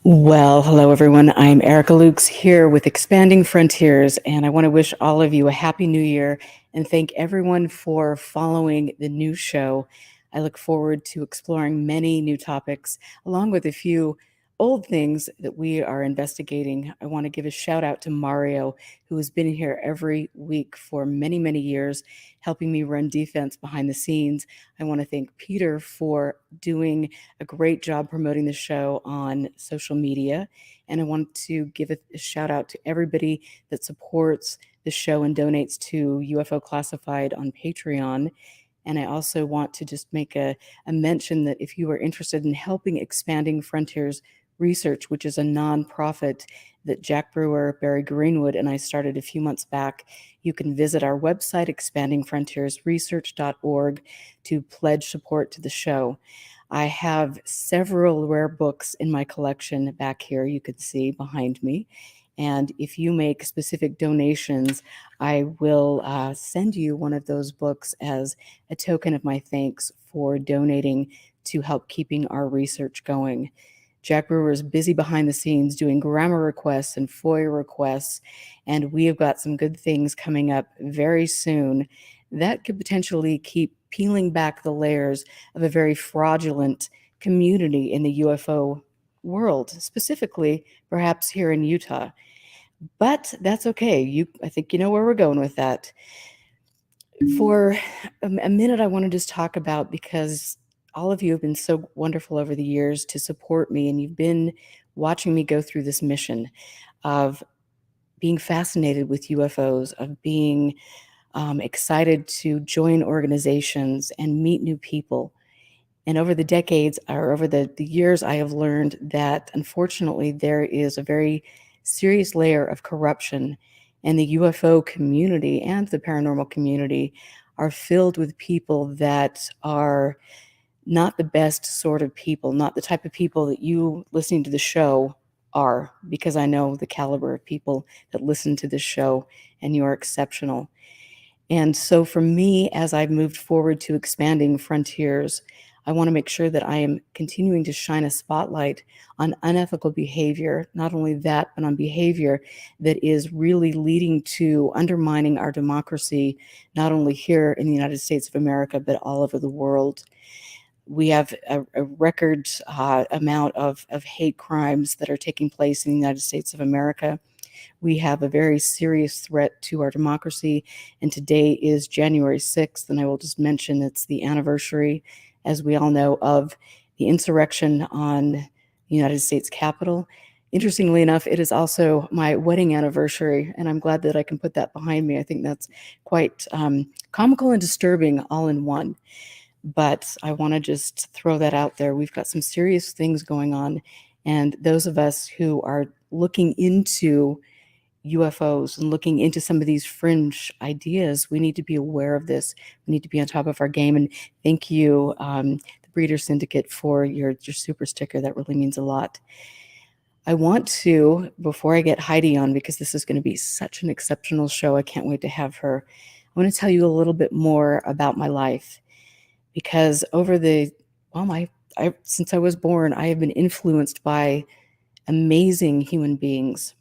Well, hello everyone. I'm Erica Lukes here with Expanding Frontiers, and I want to wish all of you a happy new year and thank everyone for following the new show. I look forward to exploring many new topics, along with a few old things that we are investigating. I want to give a shout out to Mario, who has been here every week for many, many years, helping me run defense behind the scenes. I want to thank Peter for doing a great job promoting the show on social media. And I want to give a shout out to everybody that supports the show and donates to UFO Classified on Patreon. And I also want to just make a mention that if you are interested in helping Expanding Frontiers Research, which is a nonprofit that Jack Brewer, Barry Greenwood, and I started a few months back, you can visit our website, expandingfrontiersresearch.org, to pledge support to the show. I have several rare books in my collection back here, you can see behind me. And if you make specific donations, I will send you one of those books as a token of my thanks for donating to help keeping our research going. Jack Brewer is busy behind the scenes doing grammar requests and FOIA requests, and we have got some good things coming up very soon that could potentially keep peeling back the layers of a very fraudulent community in the UFO world, specifically perhaps here in Utah. But that's okay. I think you know where we're going with that. For a minute, I want to just talk about, because all of you have been so wonderful over the years to support me, and you've been watching me go through this mission of being fascinated with UFOs, of being excited to join organizations and meet new people. And over the decades, or over the years, I have learned that unfortunately there is a very serious layer of corruption, and the UFO community and the paranormal community are filled with people that are not the best sort of people, not the type of people that you listening to the show are, because I know the caliber of people that listen to this show, and you are exceptional. And so for me, as I've moved forward to Expanding Frontiers, I want to make sure that I am continuing to shine a spotlight on unethical behavior, not only that, but on behavior that is really leading to undermining our democracy, not only here in the United States of America, but all over the world. We have a record amount of hate crimes that are taking place in the United States of America. We have a very serious threat to our democracy, and today is January 6th, and I will just mention it's the anniversary, as we all know, of the insurrection on the United States Capitol. Interestingly enough, it is also my wedding anniversary, and I'm glad that I can put that behind me. I think that's quite comical and disturbing all in one. But I want to just throw that out there. We've got some serious things going on, and those of us who are looking into UFOs and looking into some of these fringe ideas, we need to be aware of this. We need to be on top of our game. And thank you, the Breeder Syndicate, for your super sticker. That really means a lot. I want to, before I get Heidi on, because this is going to be such an exceptional show, I can't wait to have her, I want to tell you a little bit more about my life. Because since I was born, I have been influenced by amazing human beings.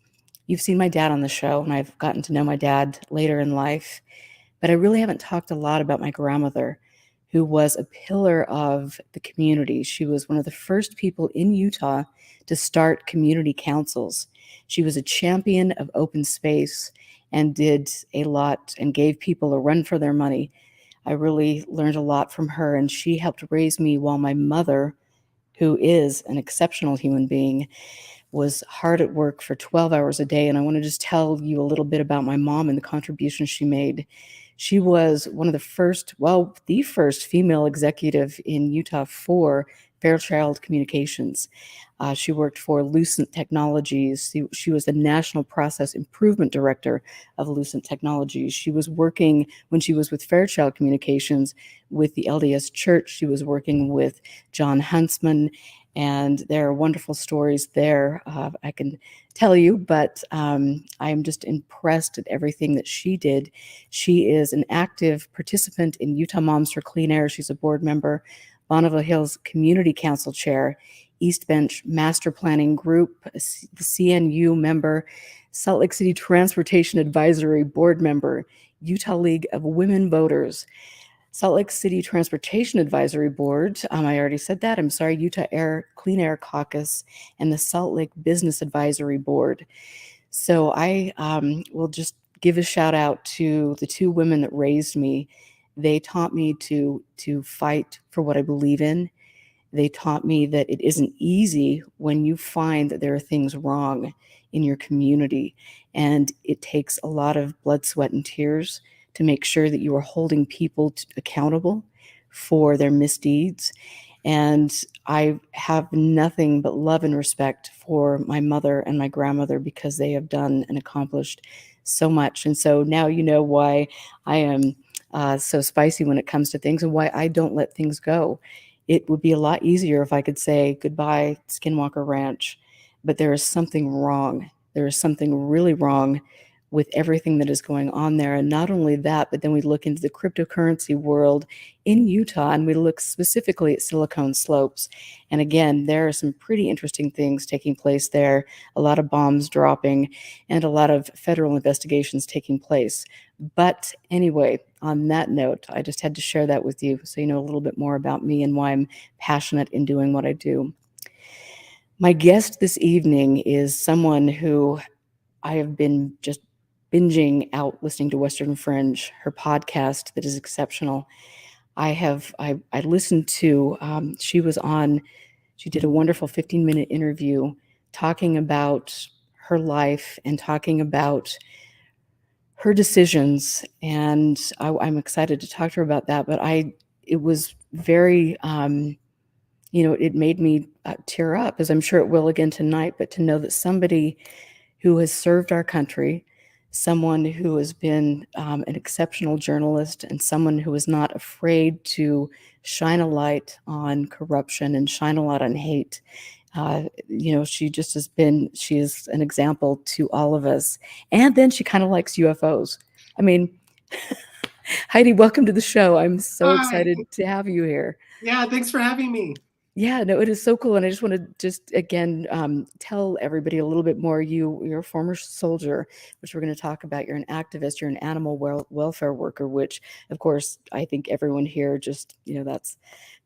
You've seen my dad on the show, and I've gotten to know my dad later in life, but I really haven't talked a lot about my grandmother, who was a pillar of the community. She was one of the first people in Utah to start community councils. She was a champion of open space and did a lot and gave people a run for their money. I really learned a lot from her, and she helped raise me while my mother, who is an exceptional human being, was hard at work for 12 hours a day. And I want to just tell you a little bit about my mom and the contributions she made. She was one of the first, the first female executive in Utah for Fairchild Communications. She worked for Lucent Technologies. She was the National Process Improvement Director of Lucent Technologies. She was working, when she was with Fairchild Communications, with the LDS Church. She was working with John Huntsman, and there are wonderful stories there I can tell you, but I'm just impressed at everything that she did. She is an active participant in Utah Moms for Clean Air. She's a board member, Bonneville Hills Community Council Chair, East Bench Master Planning Group, the CNU member, Salt Lake City Transportation Advisory Board member, Utah League of Women Voters, Salt Lake City Transportation Advisory Board, I already said that, I'm sorry, Utah Clean Air Caucus, and the Salt Lake Business Advisory Board. So I will just give a shout out to the two women that raised me. They taught me to fight for what I believe in. They taught me that it isn't easy when you find that there are things wrong in your community, and it takes a lot of blood, sweat, and tears to make sure that you are holding people accountable for their misdeeds. And I have nothing but love and respect for my mother and my grandmother, because they have done and accomplished so much. And so now you know why I am so spicy when it comes to things, and why I don't let things go. It would be a lot easier if I could say goodbye, Skinwalker Ranch, but there is something wrong. There is something really wrong with everything that is going on there. And not only that, but then we look into the cryptocurrency world in Utah, and we look specifically at Silicon Slopes. And again, there are some pretty interesting things taking place there, a lot of bombs dropping, and a lot of federal investigations taking place. But anyway, on that note, I just had to share that with you so you know a little bit more about me and why I'm passionate in doing what I do. My guest this evening is someone who I have been just binging out listening to Western Fringe, her podcast that is exceptional. I listened to, she did a wonderful 15-minute interview talking about her life and talking about her decisions. And I'm excited to talk to her about that. But it was very, it made me tear up, as I'm sure it will again tonight. But to know that somebody who has served our country, someone who has been an exceptional journalist, and someone who is not afraid to shine a light on corruption and shine a light on hate. She is an example to all of us. And then she kind of likes UFOs. I mean, Heidi, welcome to the show. I'm so excited to have you here. Yeah, thanks for having me. Yeah, no, it is so cool. And I just want to again tell everybody a little bit more. You're a former soldier, which we're going to talk about. You're an activist. You're an animal welfare worker, which, of course, I think everyone here just, that's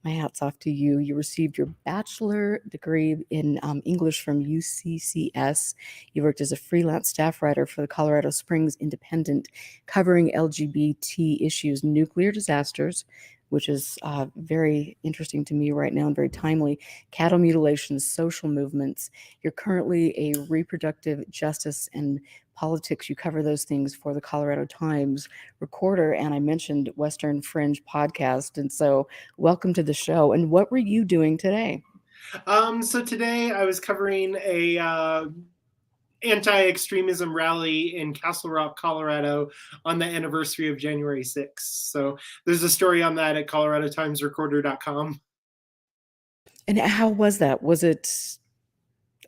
my hat's off to you. You received your bachelor degree in English from UCCS. You worked as a freelance staff writer for the Colorado Springs Independent, covering LGBT issues, nuclear disasters, which is very interesting to me right now and very timely, cattle mutilations, social movements. You're currently a reproductive justice and politics. You cover those things for the Colorado Times Recorder, and I mentioned Western Fringe podcast. And so welcome to the show. And what were you doing today? So today I was covering a anti-extremism rally in Castle Rock, Colorado on the anniversary of January 6th. So there's a story on that at coloradotimesrecorder.com. And how was that? Was it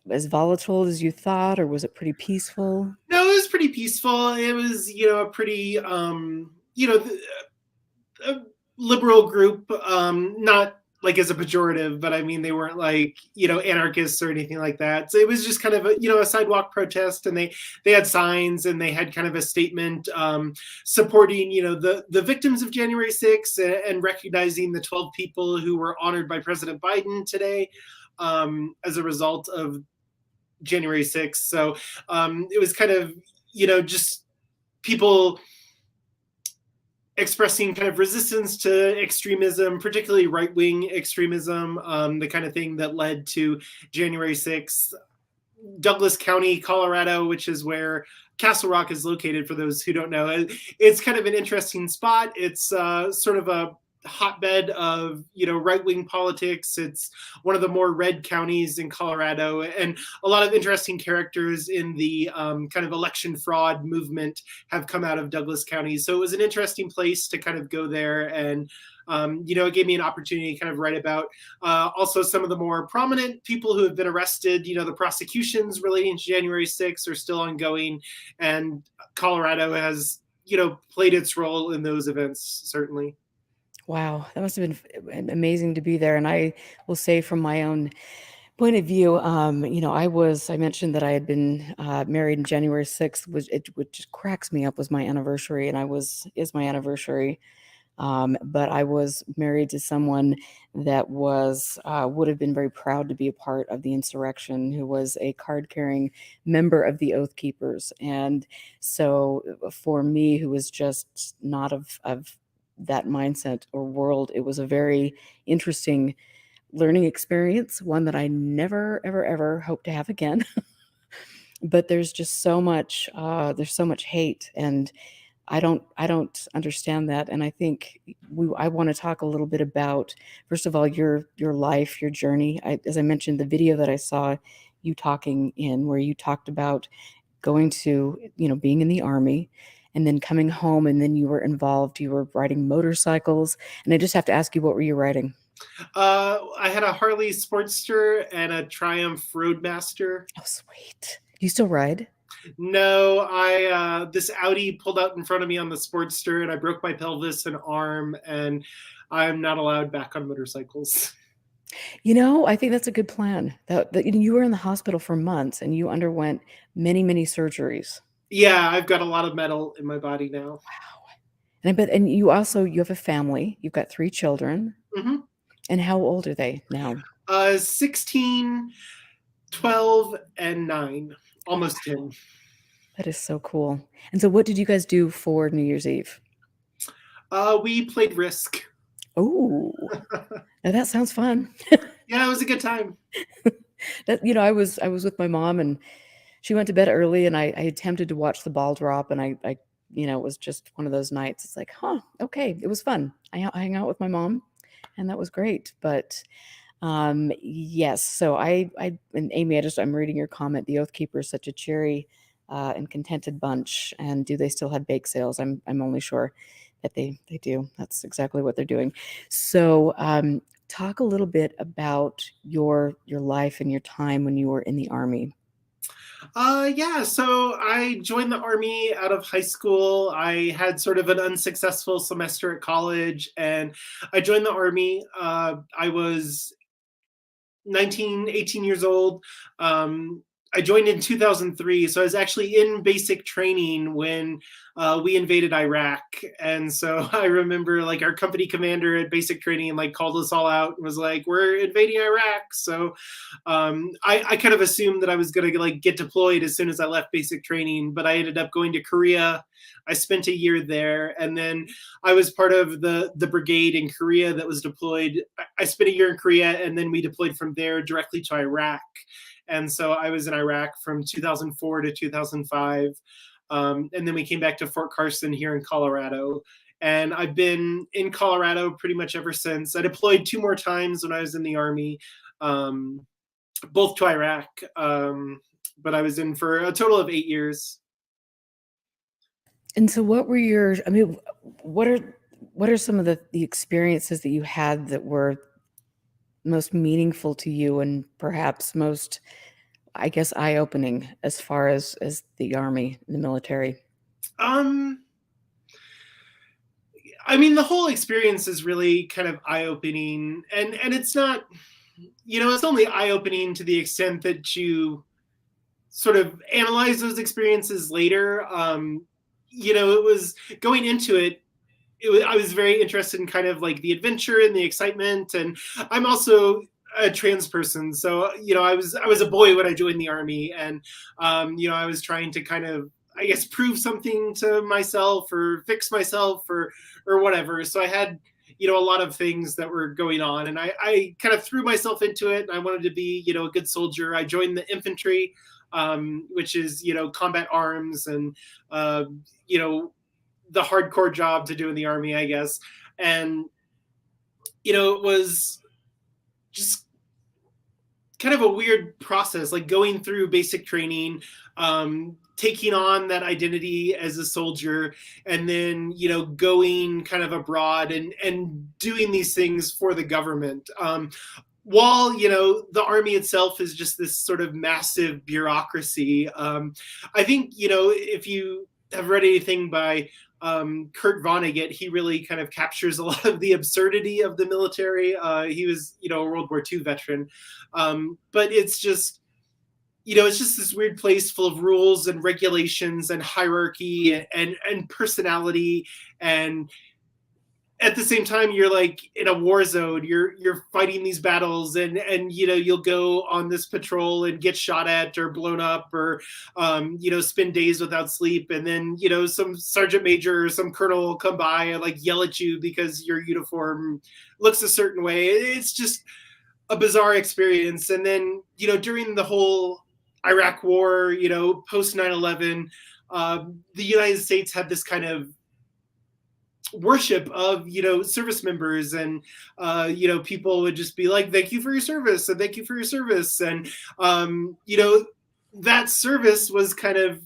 as volatile as you thought, or was it pretty peaceful? No, it was pretty peaceful. It was, a pretty, a liberal group, not like as a pejorative, but I mean, they weren't like, anarchists or anything like that. So it was just kind of a sidewalk protest, and they had signs, and they had kind of a statement supporting, the victims of January 6th, and recognizing the 12 people who were honored by President Biden today as a result of January 6th. So it was kind of, just people expressing kind of resistance to extremism, particularly right-wing extremism, the kind of thing that led to January 6th. Douglas County, Colorado, which is where Castle Rock is located, for those who don't know. It's kind of an interesting spot. It's sort of a hotbed of, right-wing politics. It's one of the more red counties in Colorado, and a lot of interesting characters in the kind of election fraud movement have come out of Douglas County. So it was an interesting place to kind of go there, and it gave me an opportunity to kind of write about also some of the more prominent people who have been arrested. The prosecutions relating to January 6th are still ongoing, and Colorado has, played its role in those events, certainly. Wow, that must have been amazing to be there. And I will say, from my own point of view, I mentioned that I had been married on January 6th, which just cracks me up, was my anniversary, and is my anniversary. But I was married to someone that would have been very proud to be a part of the insurrection, who was a card-carrying member of the Oath Keepers. And so for me, who was just not of that mindset or world, it was a very interesting learning experience, one that I never, ever, ever hope to have again. But there's just so much, there's so much hate, and I don't understand that. And I think I want to talk a little bit about, first of all, your life, your journey. As I mentioned, the video that I saw you talking in, where you talked about going to, being in the Army, and then coming home, and then you were riding motorcycles. And I just have to ask you, what were you riding? I had a Harley Sportster and a Triumph Roadmaster. Oh, sweet. You still ride? No, this Audi pulled out in front of me on the Sportster, and I broke my pelvis and arm, and I'm not allowed back on motorcycles. I think that's a good plan. That you were in the hospital for months, and you underwent many, many surgeries. Yeah, I've got a lot of metal in my body now. Wow. And you have a family. You've got 3 children. Mm-hmm. And how old are they now? 16, 12, and 9. Almost 10. That is so cool. And so what did you guys do for New Year's Eve? We played Risk. Oh, now that sounds fun. Yeah, it was a good time. I was with my mom, and she went to bed early, and I attempted to watch the ball drop, and I it was just one of those nights. It's like, okay, it was fun. I hang out with my mom, and that was great. But yes, so and Amy, I'm reading your comment. The Oath Keeper is such a cheery and contented bunch. And do they still have bake sales? I'm only sure that they do. That's exactly what they're doing. So talk a little bit about your life and your time when you were in the Army. Yeah, so I joined the Army out of high school. I had sort of an unsuccessful semester at college, and I joined the Army. I was 19, 18 years old. I joined in 2003, so I was actually in basic training when we invaded Iraq. And so I remember, like, our company commander at basic training like called us all out and was like, "We're invading Iraq." So I kind of assumed that I was going to like get deployed as soon as I left basic training, but I ended up going to Korea. I spent a year there, and then I was part of the brigade in Korea that was deployed. I spent a year in Korea, and then we deployed from there directly to Iraq. And so I was in Iraq from 2004 to 2005. And then we came back to Fort Carson here in Colorado. And I've been in Colorado pretty much ever since. I deployed 2 more times when I was in the Army, both to Iraq. But I was in for a total of 8 years. And so what are some of the experiences that you had that were most meaningful to you, and perhaps most, I guess, eye-opening as far as the Army, the military? I mean, the whole experience is really kind of eye-opening, and it's not, it's only eye-opening to the extent that you sort of analyze those experiences later. It was going into it. I was very interested in kind of like the adventure and the excitement, and I'm also a trans person, so I was a boy when I joined the Army, and I was trying to kind of, I guess, prove something to myself or fix myself or whatever. So I had a lot of things that were going on, and I kind of threw myself into it, and I wanted to be a good soldier. I joined the infantry, which is combat arms, and the hardcore job to do in the Army, I guess. And it was just kind of a weird process, like going through basic training, taking on that identity as a soldier, and then going kind of abroad and doing these things for the government. While the army itself is just this sort of massive bureaucracy, I think if you have read anything by Kurt Vonnegut, he really kind of captures a lot of the absurdity of the military. He was a World War II veteran, but it's just this weird place full of rules and regulations and hierarchy and personality, and at the same time you're like in a war zone, you're fighting these battles, and you'll go on this patrol and get shot at or blown up, or spend days without sleep, and then some sergeant major or some colonel will come by and like yell at you because your uniform looks a certain way. It's just a bizarre experience. And then during the whole Iraq war, post 9/11, the United States had this kind of worship of service members, and people would just be like, thank you for your service, and thank you for your service. And that service was kind of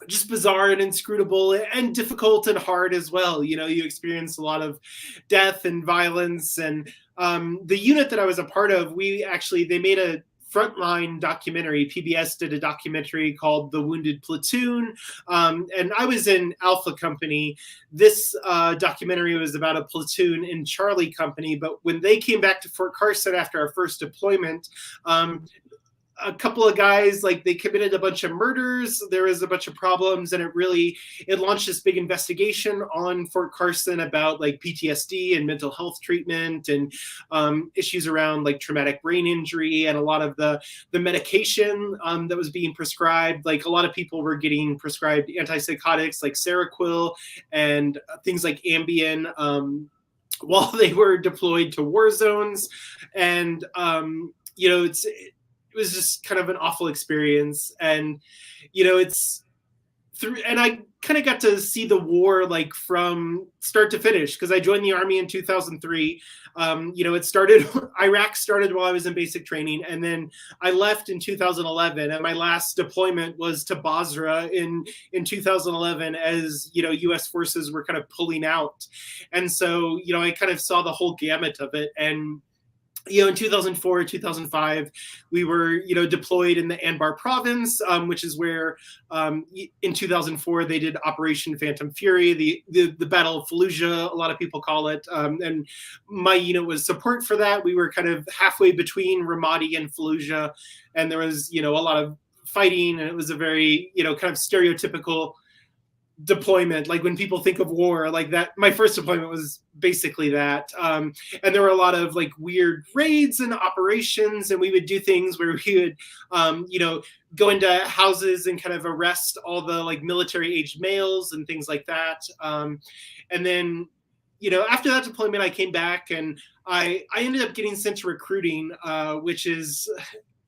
just bizarre and inscrutable and difficult and hard as well. You experience a lot of death and violence. And the unit that I was a part of, they made a frontline documentary. PBS did a documentary called The Wounded Platoon, and I was in Alpha Company. This documentary was about a platoon in Charlie Company, but when they came back to Fort Carson after our first deployment, a couple of guys, like, they committed a bunch of murders. There was a bunch of problems, and it launched this big investigation on Fort Carson about like PTSD and mental health treatment, and issues around like traumatic brain injury, and a lot of the medication that was being prescribed. Like, a lot of people were getting prescribed antipsychotics like Seroquel and things like Ambien while they were deployed to war zones. And it was just kind of an awful experience. And it's through, and I kind of got to see the war like from start to finish, because I joined the army in 2003. Iraq started while I was in basic training, and then I left in 2011, and my last deployment was to Basra in 2011 as US forces were kind of pulling out. And so I kind of saw the whole gamut of it. And in 2004, 2005, we were, deployed in the Anbar province, which is where, in 2004, they did Operation Phantom Fury, the Battle of Fallujah, a lot of people call it. And my unit was support for that. We were kind of halfway between Ramadi and Fallujah, and there was, a lot of fighting, and it was a very, kind of stereotypical deployment. Like, when people think of war like that, my first deployment was basically that. And there were a lot of like weird raids and operations, and we would do things where we would go into houses and kind of arrest all the like military aged males and things like that. And then after that deployment, I came back, and I ended up getting sent to recruiting, which is,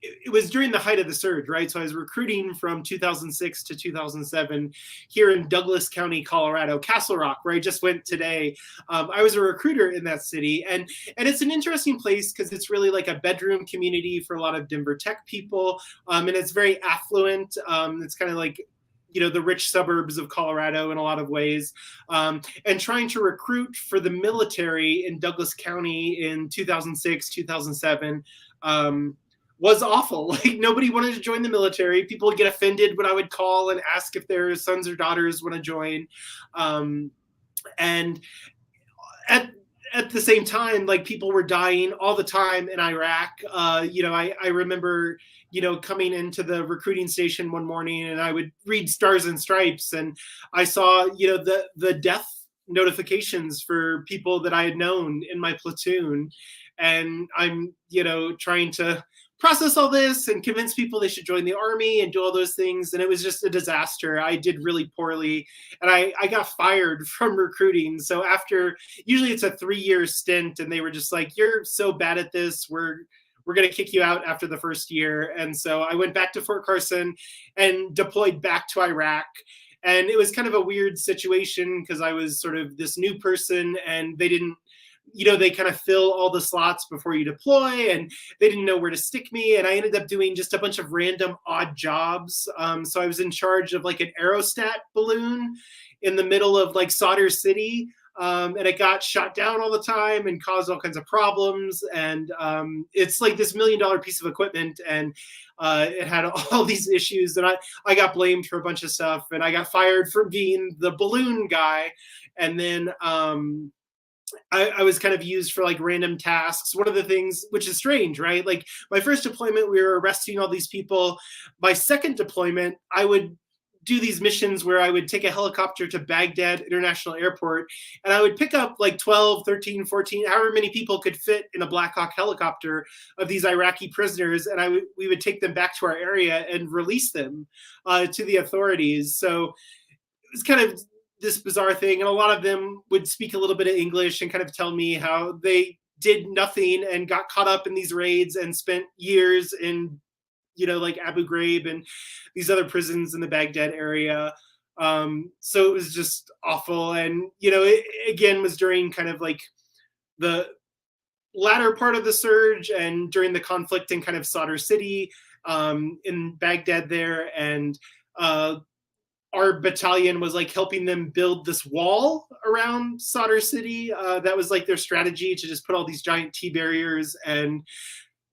it was during the height of the surge, right? So I was recruiting from 2006 to 2007 here in Douglas County, Colorado, Castle Rock, where I just went today. I was a recruiter in that city, and it's an interesting place because it's really like a bedroom community for a lot of Denver tech people, and it's very affluent. It's kind of like the rich suburbs of Colorado in a lot of ways. And trying to recruit for the military in Douglas County in 2006, 2007, was awful. Like, nobody wanted to join the military. People would get offended when I would call and ask if their sons or daughters want to join. And at the same time, like, people were dying all the time in Iraq. I remember, coming into the recruiting station one morning, and I would read Stars and Stripes, and I saw, the death notifications for people that I had known in my platoon. And I'm, trying to process all this and convince people they should join the army and do all those things. And it was just a disaster. I did really poorly, and I got fired from recruiting. So after, usually it's a 3-year stint, and they were just like, you're so bad at this, we're going to kick you out after the first year. And so I went back to Fort Carson and deployed back to Iraq. And it was kind of a weird situation because I was sort of this new person, and they didn't, they kind of fill all the slots before you deploy, and they didn't know where to stick me. And I ended up doing just a bunch of random odd jobs. So I was in charge of like an aerostat balloon in the middle of like Solder City. And it got shot down all the time and caused all kinds of problems. And it's like this $1 million piece of equipment, and it had all these issues. And I got blamed for a bunch of stuff, and I got fired for being the balloon guy. And then I was kind of used for like random tasks. One of the things, which is strange, right? Like my first deployment, we were arresting all these people. My second deployment, I would do these missions where I would take a helicopter to Baghdad International Airport, and I would pick up like 12, 13, 14, however many people could fit in a Black Hawk helicopter of these Iraqi prisoners, and we would take them back to our area and release them to the authorities. So it was kind of this bizarre thing, and a lot of them would speak a little bit of English and kind of tell me how they did nothing and got caught up in these raids and spent years in like Abu Ghraib and these other prisons in the Baghdad area. So it was just awful. And, it again was during kind of like the latter part of the surge and during the conflict in kind of Solder City in Baghdad there. And our battalion was like helping them build this wall around Solder City. That was like their strategy, to just put all these giant T barriers, and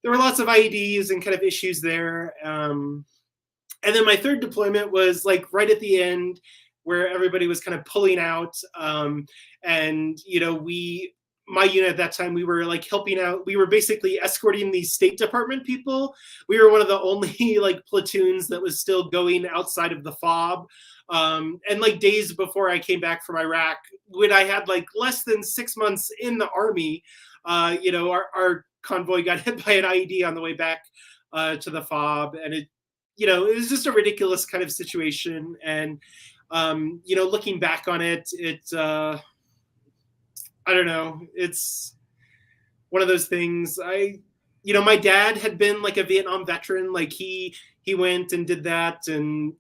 there were lots of IEDs and kind of issues there. And then my third deployment was like right at the end, where everybody was kind of pulling out. And, my unit at that time, we were like helping out. We were basically escorting these State Department people. We were one of the only like platoons that was still going outside of the FOB. And like days before I came back from Iraq, when I had like less than 6 months in the Army, our convoy got hit by an IED on the way back to the FOB, and it was just a ridiculous kind of situation. And looking back on it, I don't know, it's one of those things. My dad had been like a Vietnam veteran, like he went and did that, and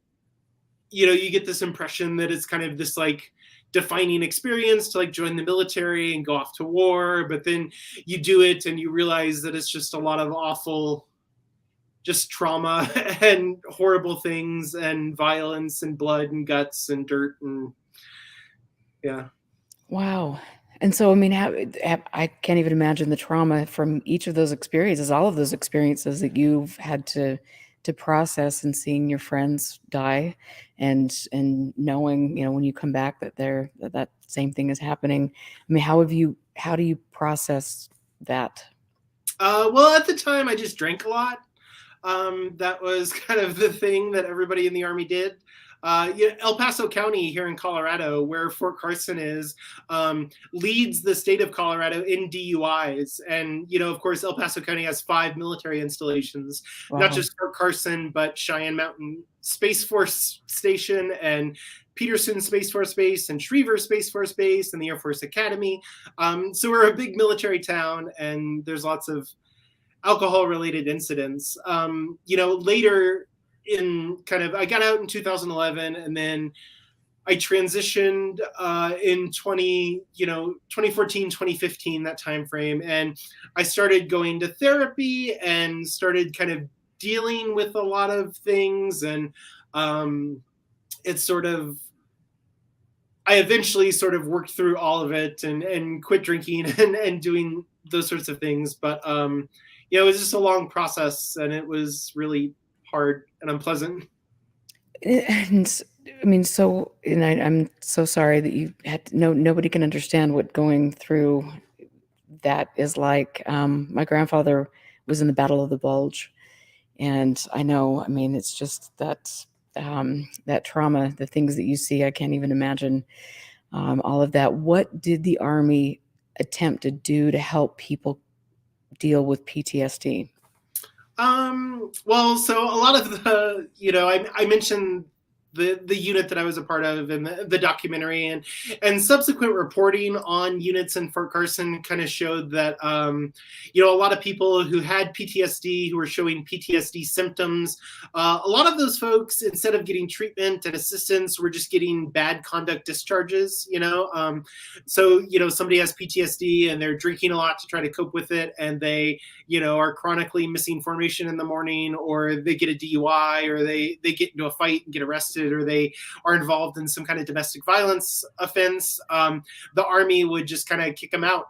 you get this impression that it's kind of this like defining experience to like join the military and go off to war, but then you do it and you realize that it's just a lot of awful, just trauma and horrible things and violence and blood and guts and dirt, and yeah. Wow. And so, I mean, I can't even imagine the trauma from each of those experiences, all of those experiences that you've had to process, and seeing your friends die, and knowing, when you come back that that same thing is happening. I mean, how do you process that? Well, at the time I just drank a lot. That was kind of the thing that everybody in the Army did. El Paso County here in Colorado, where Fort Carson is, leads the state of Colorado in DUIs. And, of course, El Paso County has 5 military installations, Wow. Not just Fort Carson, but Cheyenne Mountain Space Force Station, and Peterson Space Force Base, and Schriever Space Force Base, and the Air Force Academy. So we're a big military town, and there's lots of alcohol-related incidents. Later in I got out in 2011, and then I transitioned in 2014, 2015, that time frame, and I started going to therapy and started kind of dealing with a lot of things, and it's sort of, I eventually sort of worked through all of it and quit drinking and doing those sorts of things, but it was just a long process, and it was really hard and unpleasant. And I mean, I'm so sorry that you had nobody can understand what going through that is like. My grandfather was in the Battle of the Bulge, and I know, I mean, it's just that trauma, the things that you see, I can't even imagine all of that. What did the Army attempt to do to help people deal with PTSD? Well, so a lot of the, I mentioned the unit that I was a part of in the documentary, and subsequent reporting on units in Fort Carson kind of showed that a lot of people who had PTSD, who were showing PTSD symptoms, a lot of those folks, instead of getting treatment and assistance, were just getting bad conduct discharges. So somebody has PTSD and they're drinking a lot to try to cope with it, and they are chronically missing formation in the morning, or they get a DUI, or they get into a fight and get arrested, or they are involved in some kind of domestic violence offense. The Army would just kind of kick them out.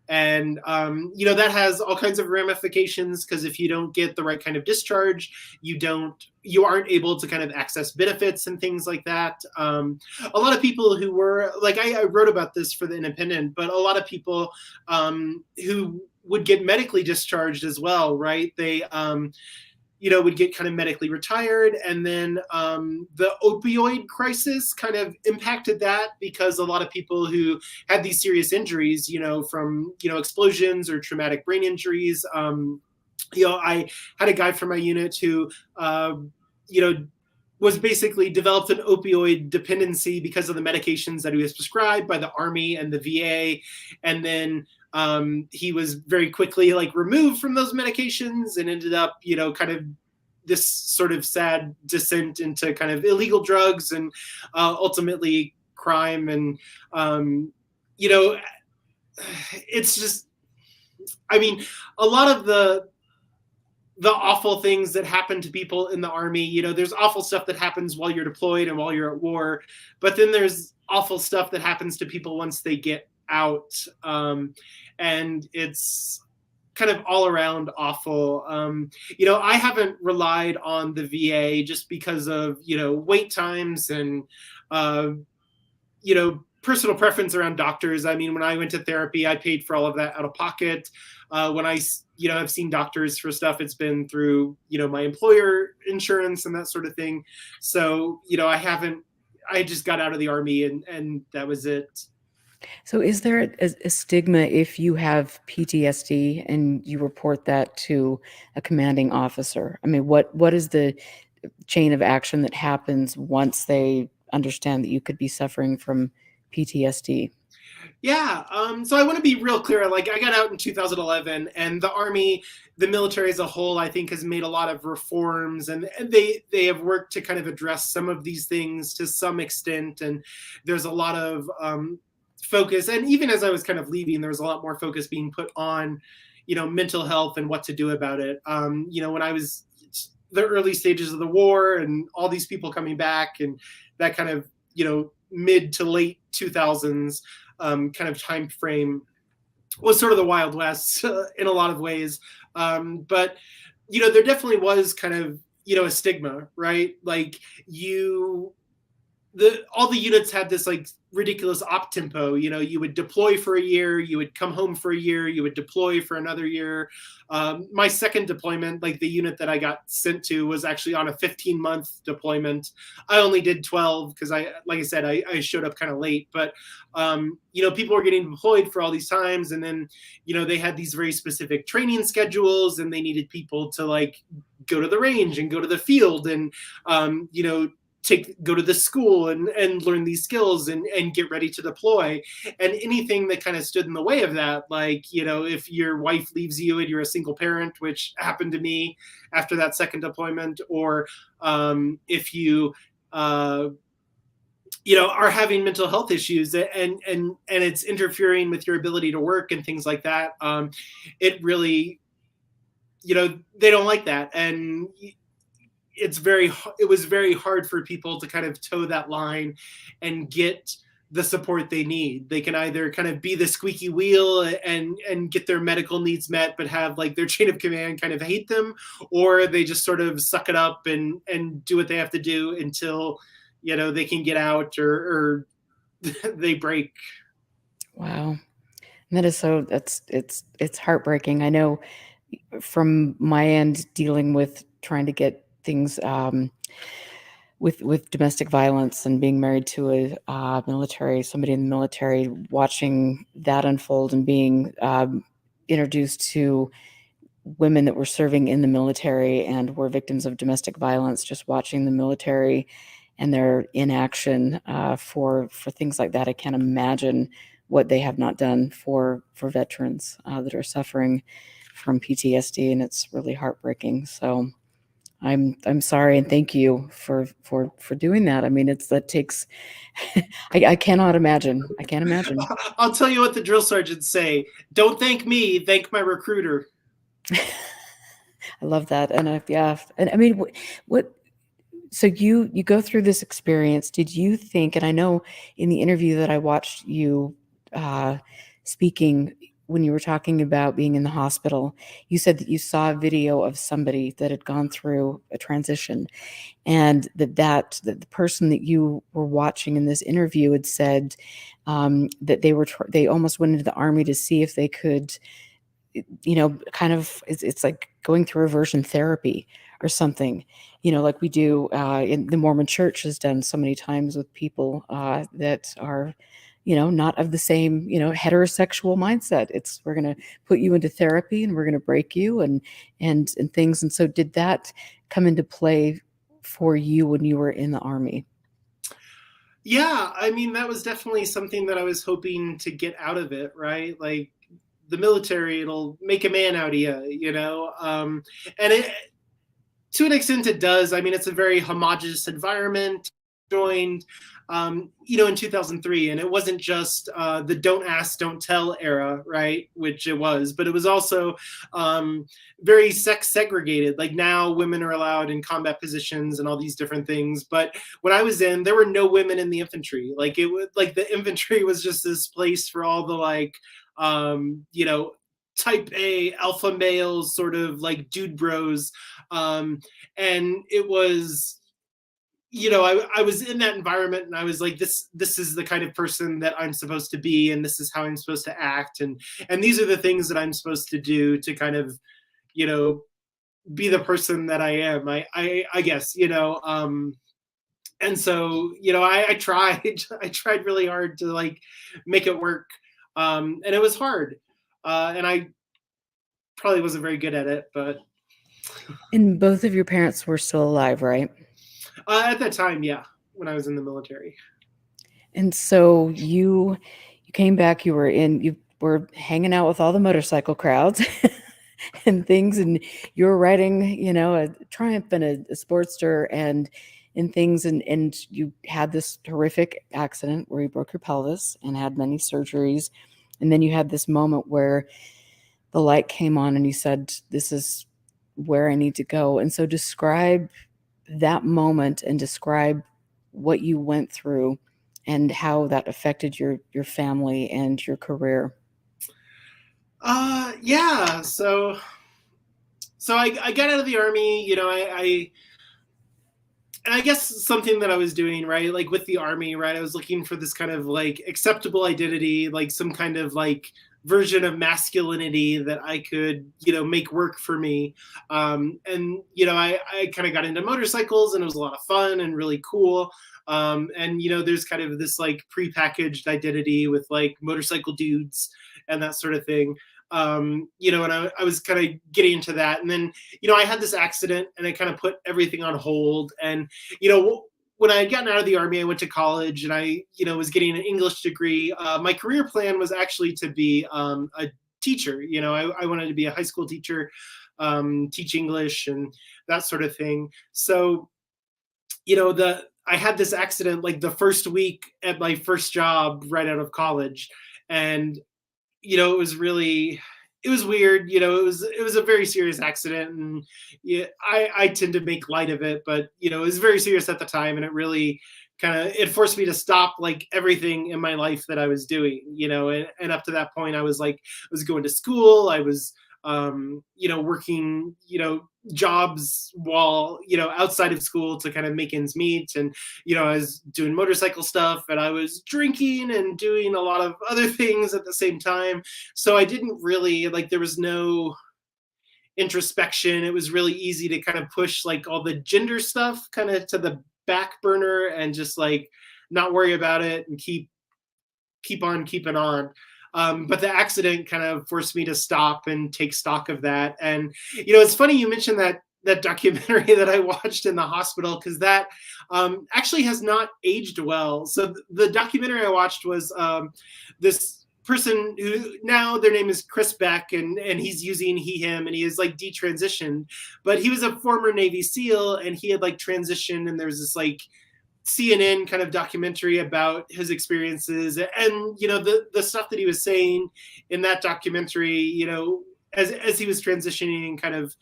And, that has all kinds of ramifications, because if you don't get the right kind of discharge, you aren't able to kind of access benefits and things like that. A lot of people who were like, I wrote about this for the Independent, but a lot of people who would get medically discharged as well, right? They, would get kind of medically retired. And then the opioid crisis kind of impacted that, because a lot of people who had these serious injuries, from, explosions or traumatic brain injuries. I had a guy from my unit who, was basically developed an opioid dependency because of the medications that he was prescribed by the Army and the VA. And then he was very quickly removed from those medications and ended up, kind of this sort of sad descent into kind of illegal drugs and ultimately crime. And, it's just, a lot of the awful things that happen to people in the Army, there's awful stuff that happens while you're deployed and while you're at war, but then there's awful stuff that happens to people once they get out. And it's kind of all around awful. I haven't relied on the VA just because of, wait times and, personal preference around doctors. When I went to therapy, I paid for all of that out of pocket. When I, have seen doctors for stuff, it's been through, my employer insurance and that sort of thing. So, I just got out of the Army and that was it. So is there a stigma if you have PTSD and you report that to a commanding officer? What is the chain of action that happens once they understand that you could be suffering from PTSD? Yeah. So I want to be real clear. I got out in 2011, and the Army, the military as a whole, I think has made a lot of reforms, and they have worked to kind of address some of these things to some extent. And there's a lot of focus. And even as I was kind of leaving, there was a lot more focus being put on, mental health and what to do about it. When I was the early stages of the war and all these people coming back, and that kind of, mid to late 2000s kind of time frame was sort of the Wild West in a lot of ways. But, there definitely was kind of, a stigma, right? All the units had this ridiculous op tempo. You would deploy for a year, you would come home for a year, you would deploy for another year. My second deployment, the unit that I got sent to, was actually on a 15-month deployment. I only did 12 because I showed up kind of late, but people were getting deployed for all these times. And then, they had these very specific training schedules, and they needed people to go to the range and go to the field and, go to the school and learn these skills and get ready to deploy. And anything that kind of stood in the way of that, if your wife leaves you and you're a single parent, which happened to me after that second deployment, or if you are having mental health issues and it's interfering with your ability to work and things like that, it really, they don't like that. And it was very hard for people to kind of toe that line and get the support they need. They can either kind of be the squeaky wheel and get their medical needs met, but have their chain of command kind of hate them, or they just sort of suck it up and do what they have to do until, they can get out or they break. Wow. That is it's heartbreaking. I know from my end, dealing with trying to get things with domestic violence and being married to somebody in the military, watching that unfold and being introduced to women that were serving in the military and were victims of domestic violence, just watching the military and their inaction for things like that. I can't imagine what they have not done for veterans that are suffering from PTSD, and it's really heartbreaking. So I'm sorry, and thank you for doing that. I mean, that takes. I cannot imagine. I can't imagine. I'll tell you what the drill sergeants say: "Don't thank me, thank my recruiter." I love that, and yeah, and I mean, what so you go through this experience. Did you think, and I know in the interview that I watched you speaking, when you were talking about being in the hospital, you said that you saw a video of somebody that had gone through a transition, and that the person that you were watching in this interview had said that they almost went into the Army to see if they could, kind of, it's like going through reversion therapy or something, like we do in the Mormon Church has done so many times with people that are, not of the same, heterosexual mindset. We're going to put you into therapy and we're going to break you and things. And so did that come into play for you when you were in the Army? Yeah, I mean, that was definitely something that I was hoping to get out of it, right? Like, the military, it'll make a man out of you. And to an extent it does. I mean, it's a very homogenous environment. Joined in 2003, and it wasn't just the don't ask don't tell era, right, which it was, but it was also very sex segregated. Like, now women are allowed in combat positions and all these different things, but when I was in, there were no women in the infantry. Like, it was like the infantry was just this place for all the, like, type A alpha males, sort of like dude bros. And it was, I was in that environment, and I was like, this is the kind of person that I'm supposed to be, and this is how I'm supposed to act, and these are the things that I'm supposed to do to kind of, be the person that I am. I guess, and so, I tried I tried really hard to, like, make it work. And it was hard. And I probably wasn't very good at it, but And both of your parents were still alive, right? at that time, yeah, when I was in the military. And so you came back, you were hanging out with all the motorcycle crowds and things, and you were riding, a Triumph and a Sportster and things, and you had this horrific accident where you broke your pelvis and had many surgeries. And then you had this moment where the light came on and you said, this is where I need to go. And so describe that moment and describe what you went through and how that affected your family and your career. Yeah. So I got out of the Army. And I guess something that I was doing, right, like with the Army, right, I was looking for this kind of, like, acceptable identity, like some kind of, like, version of masculinity that I could, make work for me. And I kind of got into motorcycles, and it was a lot of fun and really cool. And there's kind of this, like, prepackaged identity with, like, motorcycle dudes and that sort of thing. And I was kind of getting into that, and then I had this accident, and it kind of put everything on hold. And when I had gotten out of the Army, I went to college, and I was getting an English degree. My career plan was actually to be a teacher. I wanted to be a high school teacher, teach English and that sort of thing. So I had this accident, like, the first week at my first job right out of college. And it was weird. It was a very serious accident, and yeah, I tend to make light of it, but it was very serious at the time, and it really it forced me to stop, like, everything in my life that I was doing. And up to that point, I was going to school, I was working, jobs while, outside of school to kind of make ends meet. And, I was doing motorcycle stuff, and I was drinking and doing a lot of other things at the same time. So I didn't really, like, there was no introspection. It was really easy to kind of push, like, all the gender stuff kind of to the back burner and just, like, not worry about it and keep on keeping on. But the accident kind of forced me to stop and take stock of that. And it's funny you mentioned that that documentary that I watched in the hospital, because that actually has not aged well. So the documentary I watched was this person who now their name is Chris Beck, and he's using he him, and he is like detransitioned, but he was a former Navy SEAL, and he had like transitioned, and there's this like CNN kind of documentary about his experiences, and the stuff that he was saying in that documentary, as he was transitioning and kind of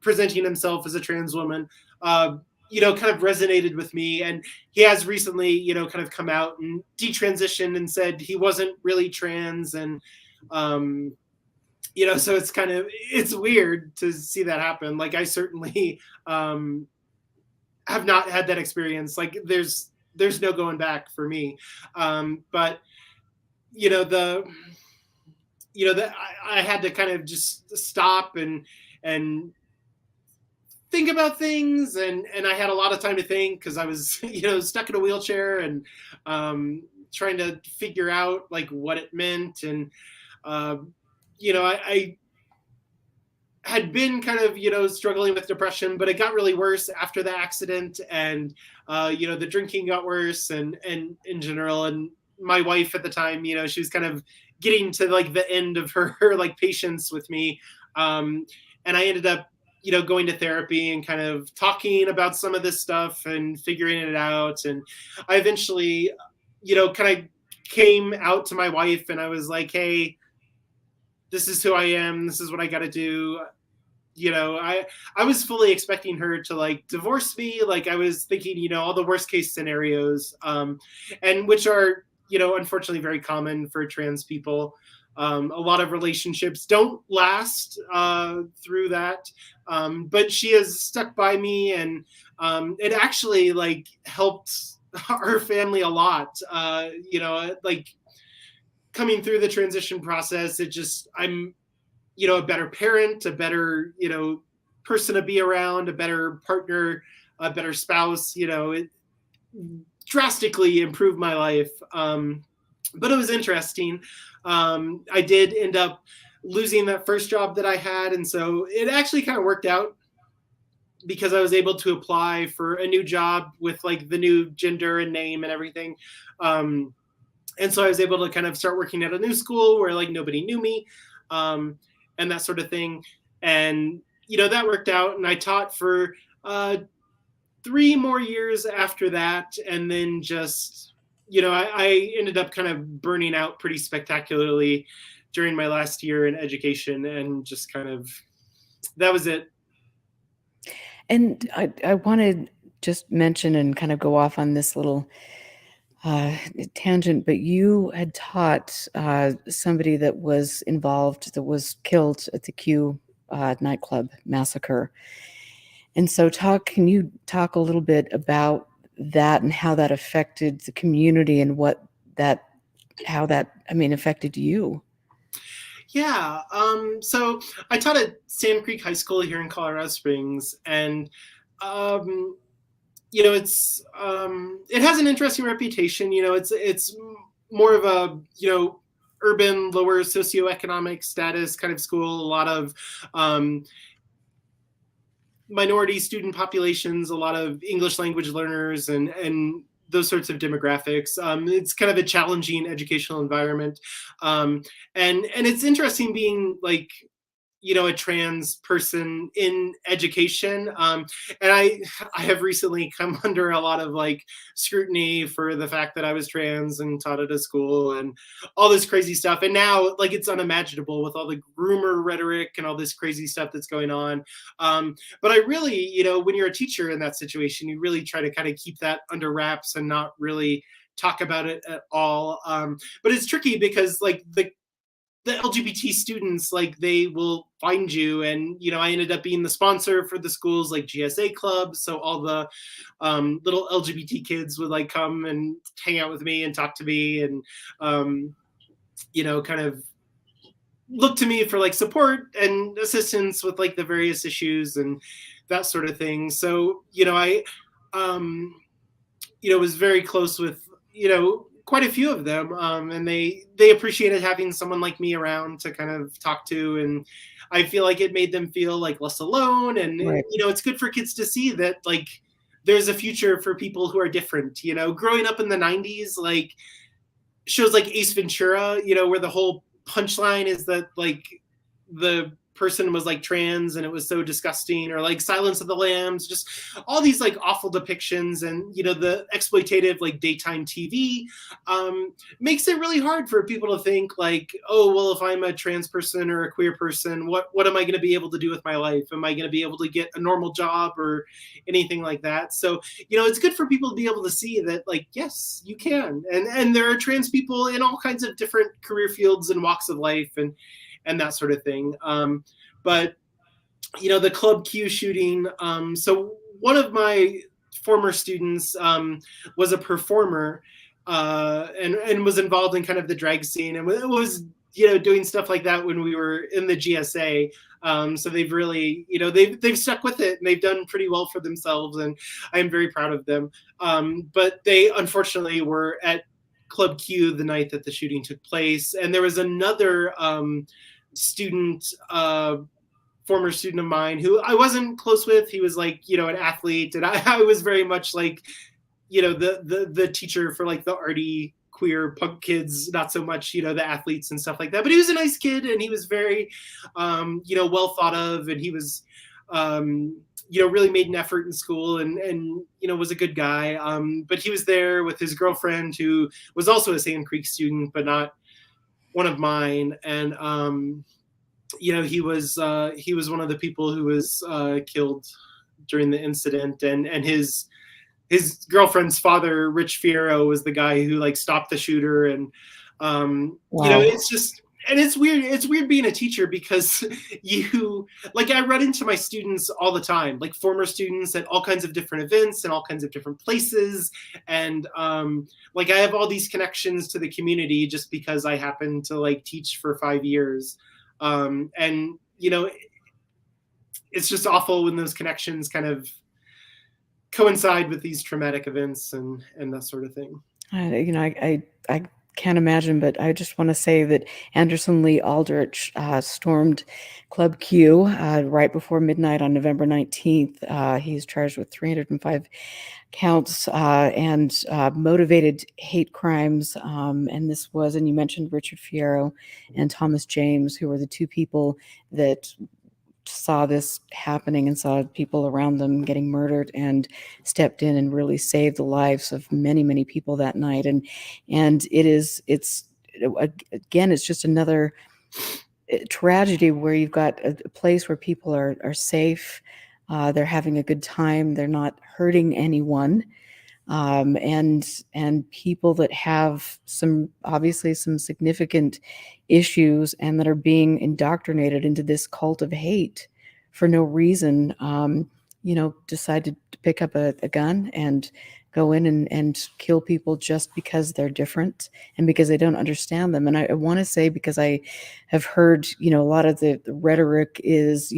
presenting himself as a trans woman, kind of resonated with me. And he has recently, kind of come out and detransitioned and said he wasn't really trans. And, so it's weird to see that happen. Like I certainly have not had that experience. Like there's no going back for me. But, I had to kind of just stop and think about things, and I had a lot of time to think because I was stuck in a wheelchair and trying to figure out like what it meant. And I had been kind of struggling with depression, but it got really worse after the accident, and the drinking got worse, and in general. And my wife at the time, she was kind of getting to like the end of her like patience with me, and I ended up going to therapy and kind of talking about some of this stuff and figuring it out. And I eventually, kind of came out to my wife, and I was like, hey, this is who I am. This is what I got to do. I was fully expecting her to like divorce me. Like I was thinking, all the worst case scenarios, and which are, unfortunately very common for trans people. A lot of relationships don't last through that. But she has stuck by me, and it actually like helped our family a lot. Like coming through the transition process, I'm, a better parent, a better, person to be around, a better partner, a better spouse. It drastically improved my life. But it was interesting. I did end up losing that first job that I had. And so it actually kind of worked out because I was able to apply for a new job with like the new gender and name and everything. And so I was able to kind of start working at a new school where like nobody knew me, and that sort of thing. And, that worked out. And I taught for 3 more years after that. And then just, I ended up kind of burning out pretty spectacularly during my last year in education, and just kind of, that was it. And I want to just mention and kind of go off on this little tangent, but you had taught somebody that was involved, that was killed at the Q nightclub massacre. And so can you talk a little bit about that and how that affected the community, and how that affected you? Yeah. So I taught at Sand Creek High School here in Colorado Springs, and it has an interesting reputation. It's more of a urban, lower socioeconomic status kind of school. A lot of minority student populations, a lot of English language learners, and those sorts of demographics. It's kind of a challenging educational environment, and it's interesting being like a trans person in education. And I have recently come under a lot of like scrutiny for the fact that I was trans and taught at a school and all this crazy stuff. And now like it's unimaginable with all the groomer rhetoric and all this crazy stuff that's going on. But I really, when you're a teacher in that situation, you really try to kind of keep that under wraps and not really talk about it at all. But it's tricky because like the LGBT students, like they will find you. And, I ended up being the sponsor for the school's like GSA club. So all the little LGBT kids would like come and hang out with me and talk to me, and, kind of look to me for like support and assistance with like the various issues and that sort of thing. So, I, was very close with, quite a few of them, and they appreciated having someone like me around to kind of talk to, and I feel like it made them feel like less alone, and Right. it's good for kids to see that like there's a future for people who are different. Growing up in the 90s, like shows like Ace Ventura, where the whole punchline is that like the person was like trans and it was so disgusting, or like Silence of the Lambs, just all these like awful depictions, and the exploitative like daytime TV makes it really hard for people to think like, oh well, if I'm a trans person or a queer person, what am I going to be able to do with my life? Am I going to be able to get a normal job or anything like that? So it's good for people to be able to see that like, yes, you can, and there are trans people in all kinds of different career fields and walks of life, and that sort of thing. But the Club Q shooting. So one of my former students was a performer and was involved in kind of the drag scene, and was doing stuff like that when we were in the GSA. So they've really, they've stuck with it, and they've done pretty well for themselves, and I'm very proud of them. But they unfortunately were at Club Q the night that the shooting took place, and there was another student, former student of mine who I wasn't close with. He was like, an athlete, and I was very much like, the teacher for like the arty queer punk kids, not so much, the athletes and stuff like that. But he was a nice kid, and he was very, well thought of, and he was, really made an effort in school, and was a good guy. But he was there with his girlfriend, who was also a Sand Creek student, but not one of mine. And he was one of the people who was killed during the incident, and his girlfriend's father, Rich Fierro, was the guy who like stopped the shooter. And Wow. it's just, and it's weird being a teacher, because I run into my students all the time, like former students at all kinds of different events and all kinds of different places, and I have all these connections to the community just because I happen to like teach for 5 years. And it's just awful when those connections kind of coincide with these traumatic events and that sort of thing. I can't imagine, but I just want to say that Anderson Lee Aldrich stormed Club Q right before midnight on November 19th. He's charged with 305 counts and motivated hate crimes. And this was, and you mentioned Richard Fierro and Thomas James, who were the two people that saw this happening and saw people around them getting murdered, and stepped in and really saved the lives of many, many people that night. And it's again, it's just another tragedy where you've got a place where people are safe, they're having a good time, they're not hurting anyone, and people that have obviously some significant issues, and that are being indoctrinated into this cult of hate for no reason, decide to pick up a gun and go in and kill people just because they're different and because they don't understand them. And I want to say, because I have heard, a lot of the rhetoric is,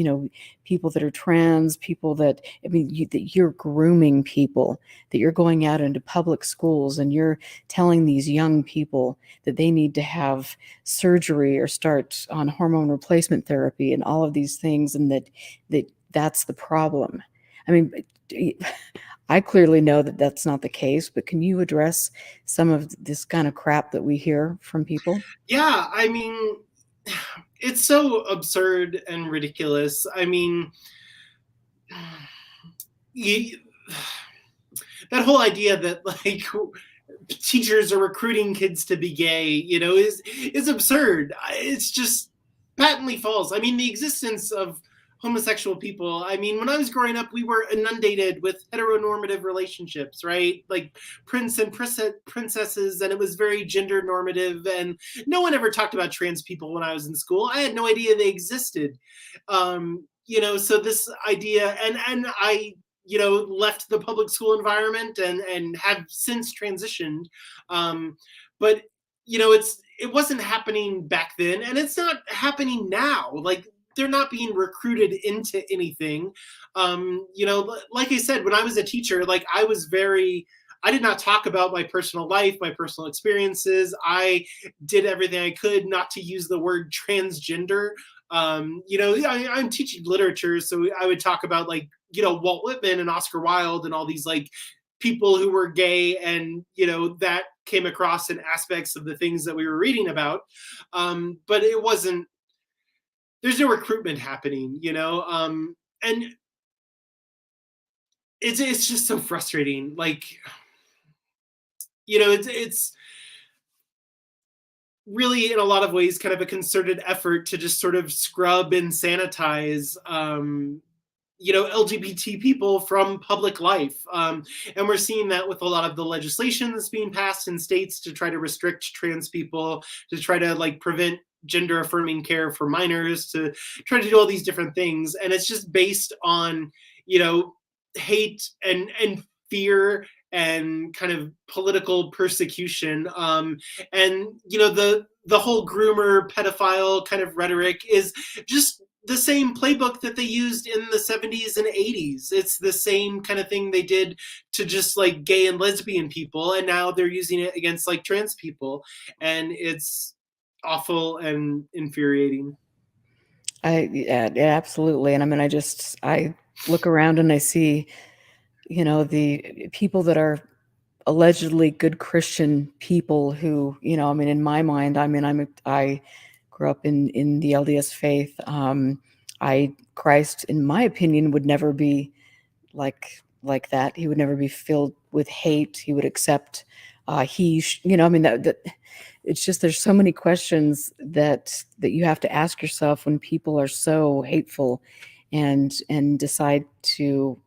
people that are trans, people that, that you're grooming people, that you're going out into public schools and you're telling these young people that they need to have surgery or start on hormone replacement therapy and all of these things, and that's the problem. I clearly know that that's not the case, but can you address some of this kind of crap that we hear from people? Yeah, it's so absurd and ridiculous. That whole idea that like teachers are recruiting kids to be gay, is absurd. It's just patently false. The existence of homosexual people, when I was growing up, we were inundated with heteronormative relationships, right? Like prince and princesses, and it was very gender normative, and no one ever talked about trans people when I was in school. I had no idea they existed. So this idea, and I left the public school environment and have since transitioned. But it wasn't happening back then, and it's not happening now. Like, they're not being recruited into anything. Like I said, when I was a teacher, like I was very I did not talk about my personal life, my personal experiences. I did everything I could not to use the word transgender. I'm teaching literature, so I would talk about like, Walt Whitman and Oscar Wilde and all these like people who were gay, and that came across in aspects of the things that we were reading about. But it wasn't, there's no recruitment happening, and it's just so frustrating. Like, it's really in a lot of ways kind of a concerted effort to just sort of scrub and sanitize LGBT people from public life. And we're seeing that with a lot of the legislation that's being passed in states to try to restrict trans people, to try to like prevent gender affirming care for minors, to try to do all these different things. And it's just based on, hate and fear and kind of political persecution. And the whole groomer pedophile kind of rhetoric is just the same playbook that they used in the 70s and 80s. It's the same kind of thing they did to just like gay and lesbian people, and now they're using it against like trans people, and it's awful and infuriating. Yeah, absolutely. And I mean, I look around and I see, the people that are allegedly good Christian people who, I mean, in my mind, I mean, I grew up in the LDS faith. Christ, in my opinion, would never be like that. He would never be filled with hate. He would accept, I mean, that it's just, there's so many questions that you have to ask yourself when people are so hateful and decide to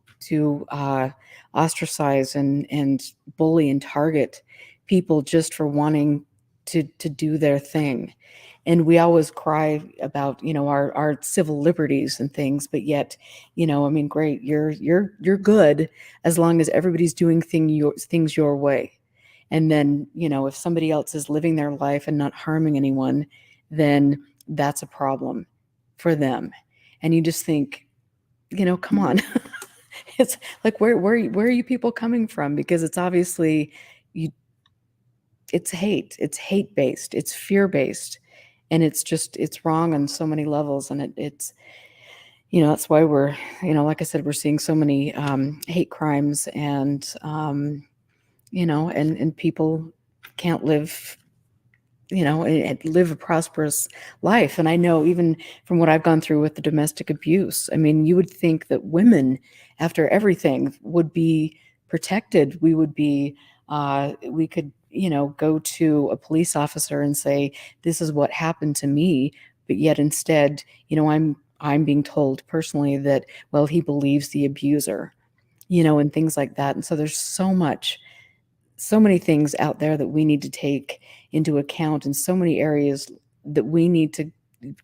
ostracize and bully and target people just for wanting to do their thing. And we always cry about, our civil liberties and things, but yet, I mean, great, you're good as long as everybody's doing things your way. And then, if somebody else is living their life and not harming anyone, then that's a problem for them. And you just think, come on. It's like, where are you people coming from? Because it's obviously, you it's hate based, it's fear based, and it's wrong on so many levels. And it's that's why we're, like I said, we're seeing so many hate crimes, and and people can't live, and live a prosperous life. And I know, even from what I've gone through with the domestic abuse, I mean, you would think that women, after everything, would be protected. We could, go to a police officer and say, this is what happened to me. But yet instead, I'm being told personally that, well, he believes the abuser, and things like that. And so there's so many things out there that we need to take into account, and so many areas that we need to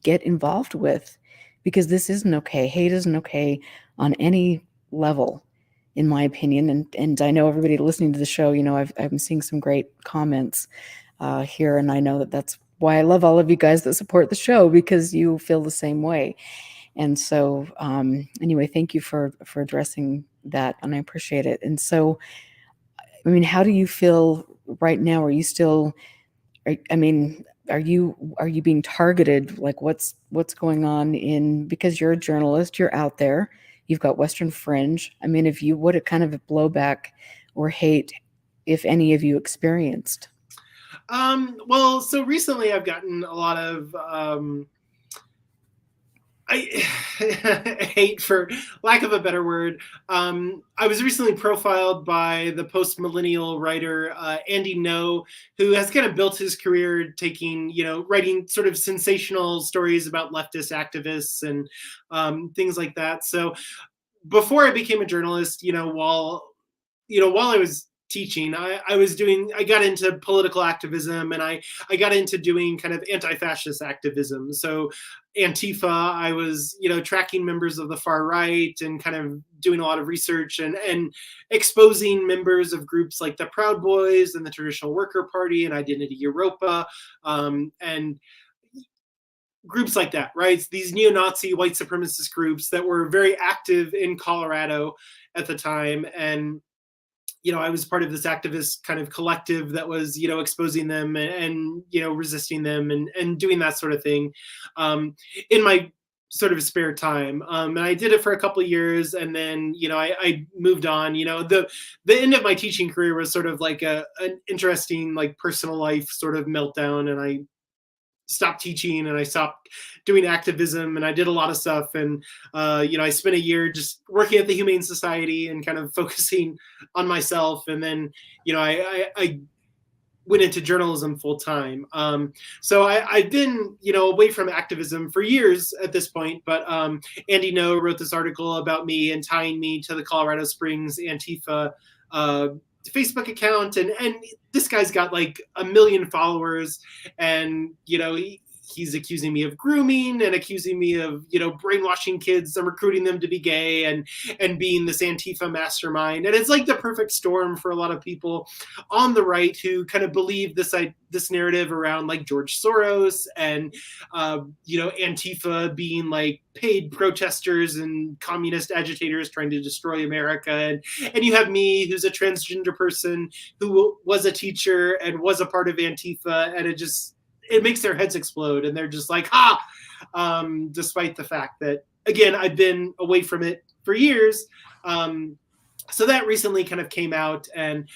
get involved with, because this isn't okay. Hate isn't okay on any level, in my opinion. And I know everybody listening to the show, I've been seeing some great comments here, and I know that's why I love all of you guys that support the show, because you feel the same way. And so anyway, thank you for addressing that, and I appreciate it. And so, I mean, how do you feel right now? Are you still, I mean, are you being targeted? Like, what's going on because you're a journalist, you're out there, you've got Western Fringe. I mean, what kind of blowback or hate, if any, of you experienced? Well, so recently I've gotten a lot of I hate, for lack of a better word. I was recently profiled by the post-millennial writer Andy No, who has kind of built his career writing sort of sensational stories about leftist activists and things like that. So before I became a journalist, while I was teaching, I got into political activism, and I got into doing kind of anti-fascist activism. So Antifa, I was, tracking members of the far right and kind of doing a lot of research and exposing members of groups like the Proud Boys and the Traditional Worker Party and Identity Europa, and groups like that, right? These neo-Nazi white supremacist groups that were very active in Colorado at the time. And I was part of this activist kind of collective that was, exposing them and resisting them and doing that sort of thing in my sort of spare time. And I did it for a couple of years, and then, I moved on. The end of my teaching career was sort of like an interesting, like, personal life sort of meltdown, and I stopped teaching and I stopped doing activism, and I did a lot of stuff. And I spent a year just working at the Humane Society and kind of focusing on myself. And then I went into journalism full time. So I've been away from activism for years at this point. But Andy No wrote this article about me and tying me to the Colorado Springs Antifa Facebook account, and this guy's got like 1 million followers, and he's accusing me of grooming and accusing me of brainwashing kids and recruiting them to be gay and being this Antifa mastermind. And it's like the perfect storm for a lot of people on the right who kind of believe this narrative around like George Soros and Antifa being like paid protesters and communist agitators trying to destroy America. And you have me, who's a transgender person who was a teacher and was a part of Antifa, and it makes their heads explode, and they're just like, despite the fact that, again, I've been away from it for years. So that recently kind of came out, and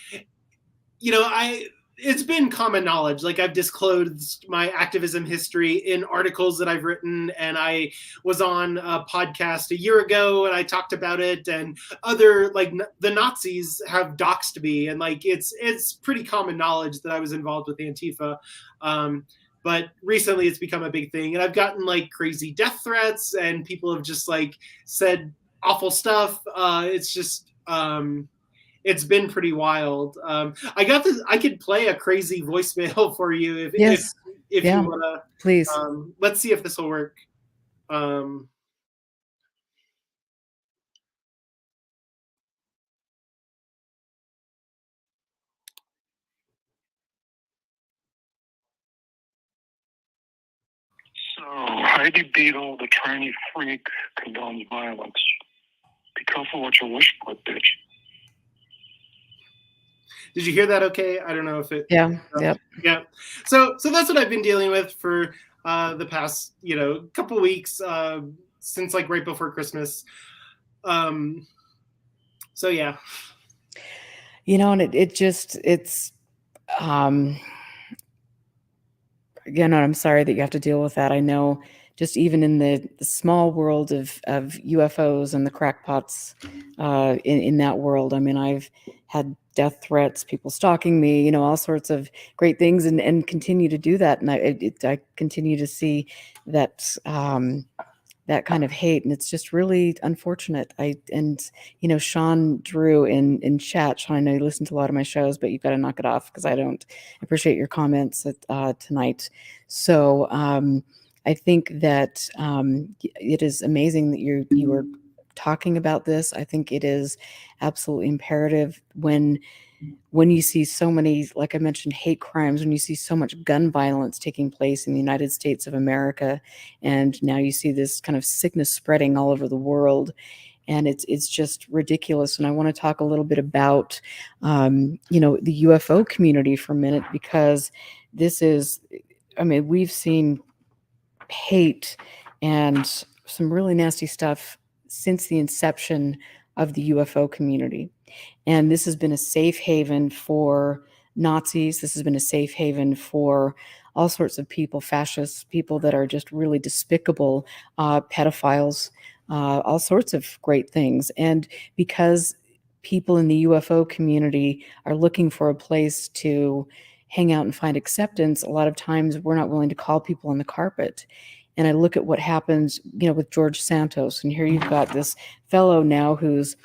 it's been common knowledge. Like, I've disclosed my activism history in articles that I've written, and I was on a podcast a year ago and I talked about it, and other, like, the Nazis have doxed me, and like it's pretty common knowledge that I was involved with Antifa. But recently it's become a big thing, and I've gotten like crazy death threats, and people have just like said awful stuff. It's just it's been pretty wild. I got this. I could play a crazy voicemail for you if you want to. Please. Let's see if this will work. So, Heidi Beadle, the tranny freak, condones violence. Be careful what you wish for, bitch. Did you hear that okay? I don't know if it... Yeah, yep. Yeah. So that's what I've been dealing with for the past, couple weeks, since like right before Christmas. So yeah. And again, I'm sorry that you have to deal with that. I know, just even in the small world of UFOs and the crackpots in that world, I mean, I've had death threats, people stalking me, all sorts of great things, and continue to do that. And I continue to see that that kind of hate, and it's just really unfortunate. Sean Drew in chat, Sean, I know you listen to a lot of my shows, but you've got to knock it off, because I don't appreciate your comments tonight. So I think that it is amazing that you are talking about this. I think it is absolutely imperative when you see so many, like I mentioned, hate crimes, when you see so much gun violence taking place in the United States of America, and now you see this kind of sickness spreading all over the world, and it's just ridiculous. And I want to talk a little bit about the UFO community for a minute, because this is, we've seen hate and some really nasty stuff since the inception of the UFO community. And this has been a safe haven for Nazis. This has been a safe haven for all sorts of people, fascists, people that are just really despicable, pedophiles, all sorts of great things. And because people in the UFO community are looking for a place to hang out and find acceptance, a lot of times we're not willing to call people on the carpet. And I look at what happens, with George Santos, and here you've got this fellow now who's,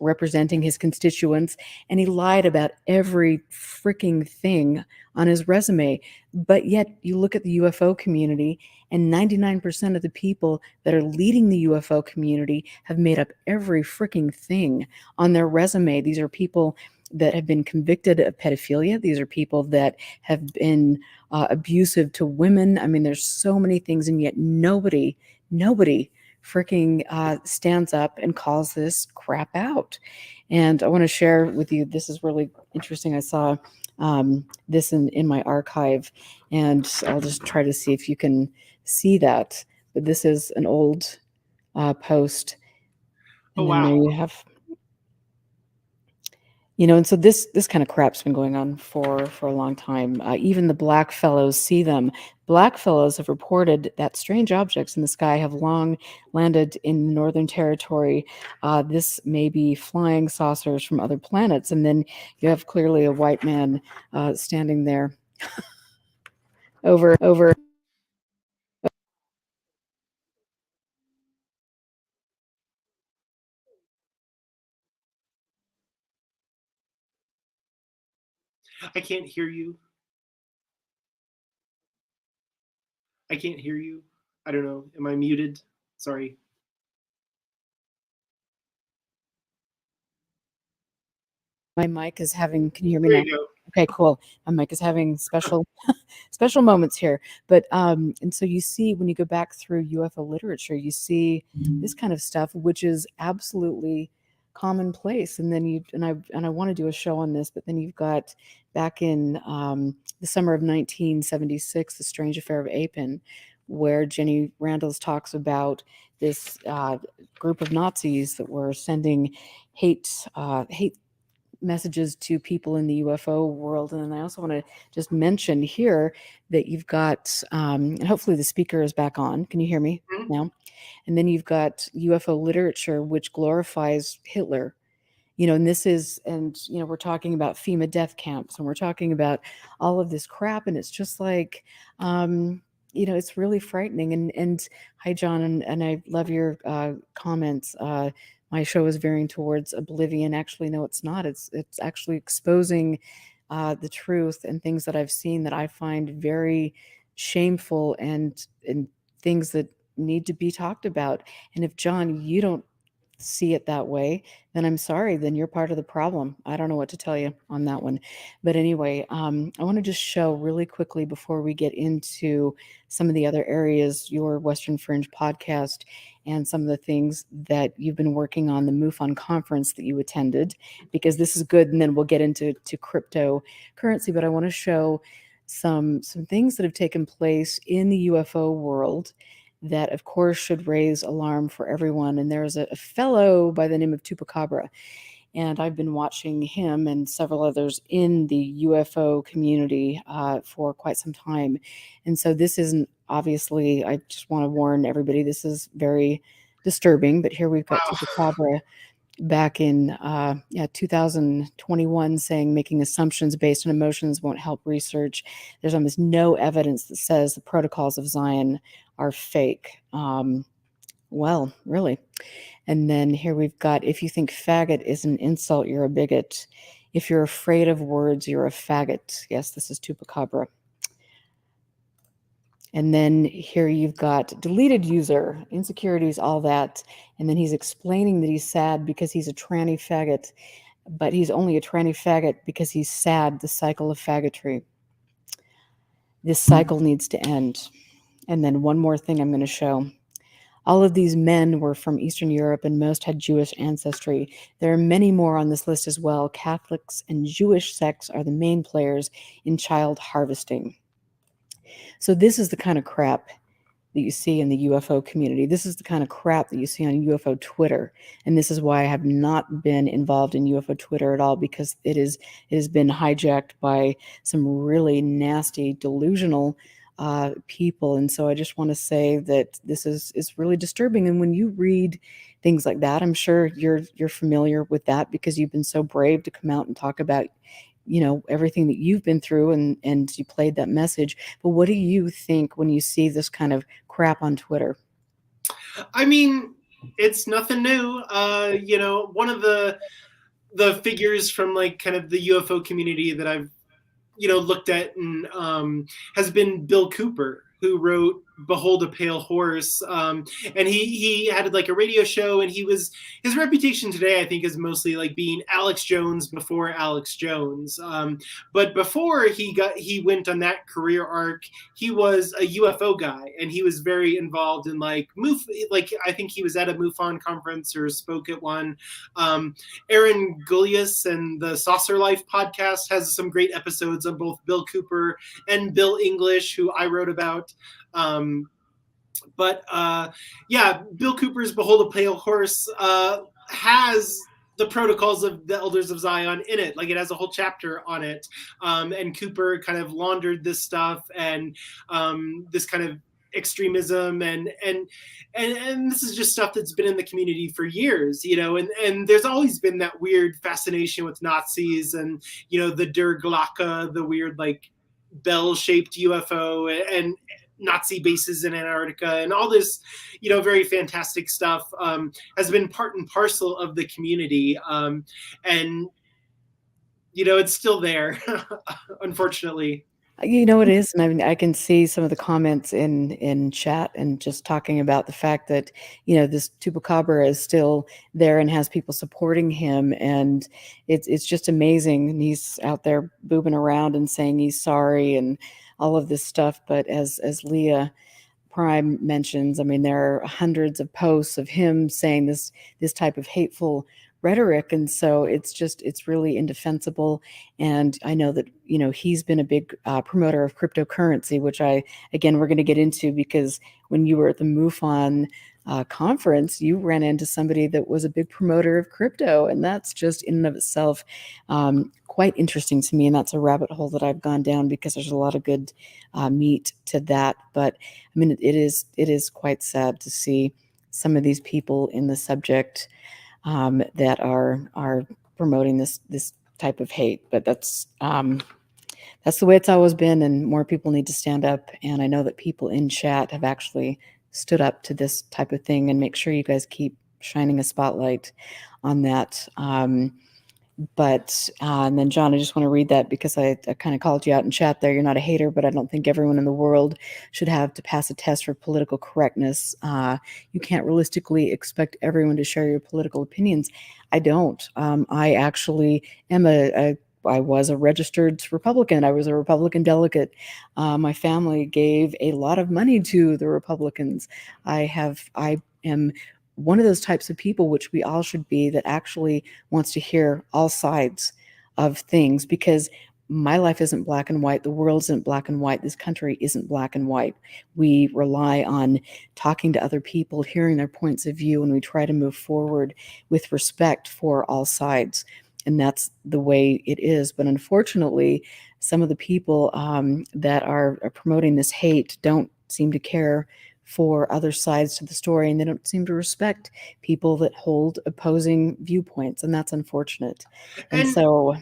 representing his constituents, and he lied about every freaking thing on his resume. But yet you look at the UFO community, and 99% of the people that are leading the UFO community have made up every freaking thing on their resume. These are people that have been convicted of pedophilia. These are people that have been abusive to women. I mean, there's so many things, and yet nobody freaking stands up and calls this crap out. And I want to share with you, this is really interesting. I saw this in my archive, and I'll just try to see if you can see that. But this is an old post. Oh, And then wow. there you have, and so this kind of crap's been going on for a long time. Even the black fellows see them. Black fellows have reported that strange objects in the sky have long landed in the Northern Territory. This may be flying saucers from other planets. And then you have clearly a white man standing there over. I can't hear you. I can't hear you. I don't know. Am I muted? Sorry. My mic is having, can you hear me There now? you go. Okay, cool. My mic is having special moments here. But and so you see, when you go back through UFO literature, you see this kind of stuff, which is absolutely commonplace. And then I want to do a show on this, but then you've got back in the summer of 1976, The Strange Affair of Apin, where Jenny Randles talks about this group of Nazis that were sending hate messages to people in the UFO world. And then I also want to just mention here that you've got, and hopefully the speaker is back on. Can you hear me now? And then you've got UFO literature, which glorifies Hitler. And this is, and, we're talking about FEMA death camps, and we're talking about all of this crap. And it's just like, it's really frightening. And hi, John, and I love your comments. My show is veering towards oblivion. Actually, no, it's not. It's actually exposing the truth and things that I've seen that I find very shameful and things that need to be talked about. And if, John, you don't see it that way, then I'm sorry, then you're part of the problem. I don't know what to tell you on that one. But anyway, I want to just show really quickly before we get into some of the other areas, your Western Fringe podcast and some of the things that you've been working on, the MUFON conference that you attended, because this is good. And then we'll get into cryptocurrency. But I want to show some things that have taken place in the UFO world that, of course, should raise alarm for everyone. And there's a fellow by the name of Chupacabra, and I've been watching him and several others in the UFO community for quite some time. And so this isn't, obviously, I just want to warn everybody, this is very disturbing, but here we've got Chupacabra back in 2021 saying making assumptions based on emotions won't help research. There's almost no evidence that says the protocols of Zion are fake. Well, really. And then here we've got, if you think faggot is an insult, you're a bigot. If you're afraid of words, you're a faggot. Yes, this is Chupacabra. And then here you've got deleted user, insecurities, all that. And then he's explaining that he's sad because he's a tranny faggot, but he's only a tranny faggot because he's sad, the cycle of faggotry. This cycle needs to end. And then one more thing I'm going to show. All of these men were from Eastern Europe and most had Jewish ancestry. There are many more on this list as well. Catholics and Jewish sects are the main players in child harvesting. So this is the kind of crap that you see in the UFO community. This is the kind of crap that you see on UFO Twitter. And this is why I have not been involved in UFO Twitter at all, because it has been hijacked by some really nasty, delusional people. And so I just want to say that this is really disturbing. And when you read things like that, I'm sure you're familiar with that because you've been so brave to come out and talk about everything that you've been through, and you played that message. But what do you think when you see this kind of crap on Twitter? I mean, it's nothing new. One of the figures from like kind of the UFO community that I've looked at and has been Bill Cooper, who wrote Behold a Pale Horse, and he had like a radio show, and his reputation today, I think, is mostly like being Alex Jones before Alex Jones. But before he went on that career arc, he was a UFO guy, and he was very involved in like I think he was at a MUFON conference or spoke at one. Aaron Gullius and the Saucer Life podcast has some great episodes on both Bill Cooper and Bill English, who I wrote about. Bill Cooper's Behold a Pale Horse has the protocols of the Elders of Zion in it. Like, it has a whole chapter on it. And Cooper kind of laundered this stuff and this kind of extremism and this is just stuff that's been in the community for years, and there's always been that weird fascination with Nazis and, the Der Glocke, the weird like bell-shaped UFO and Nazi bases in Antarctica, and all this, very fantastic stuff has been part and parcel of the community. And it's still there, unfortunately. It is, and I mean, I can see some of the comments in chat and just talking about the fact that, this Chupacabra is still there and has people supporting him, and it's just amazing. And he's out there boobing around and saying he's sorry and all of this stuff. But as Leah Prime mentions, I mean, there are hundreds of posts of him saying this type of hateful rhetoric, and so it's really indefensible. And I know that he's been a big promoter of cryptocurrency, which we're going to get into, because when you were at the MUFON conference, you ran into somebody that was a big promoter of crypto, and that's just in and of itself quite interesting to me. And that's a rabbit hole that I've gone down, because there's a lot of good meat to that. But I mean, it is quite sad to see some of these people in the subject that are promoting this type of hate. But that's the way it's always been, and more people need to stand up. And I know that people in chat have actually stood up to this type of thing, and make sure you guys keep shining a spotlight on that. And then, John, I just want to read that, because I kind of called you out in chat there. You're not a hater, but I don't think everyone in the world should have to pass a test for political correctness. You can't realistically expect everyone to share your political opinions. I don't. I actually am I was a registered Republican. I was a Republican delegate. My family gave a lot of money to the Republicans. I am one of those types of people, which we all should be, that actually wants to hear all sides of things, because my life isn't black and white. The world isn't black and white. This country isn't black and white. We rely on talking to other people, hearing their points of view, and we try to move forward with respect for all sides. And that's the way it is. But unfortunately, some of the people that are promoting this hate don't seem to care for other sides to the story, and they don't seem to respect people that hold opposing viewpoints, and that's unfortunate. And so,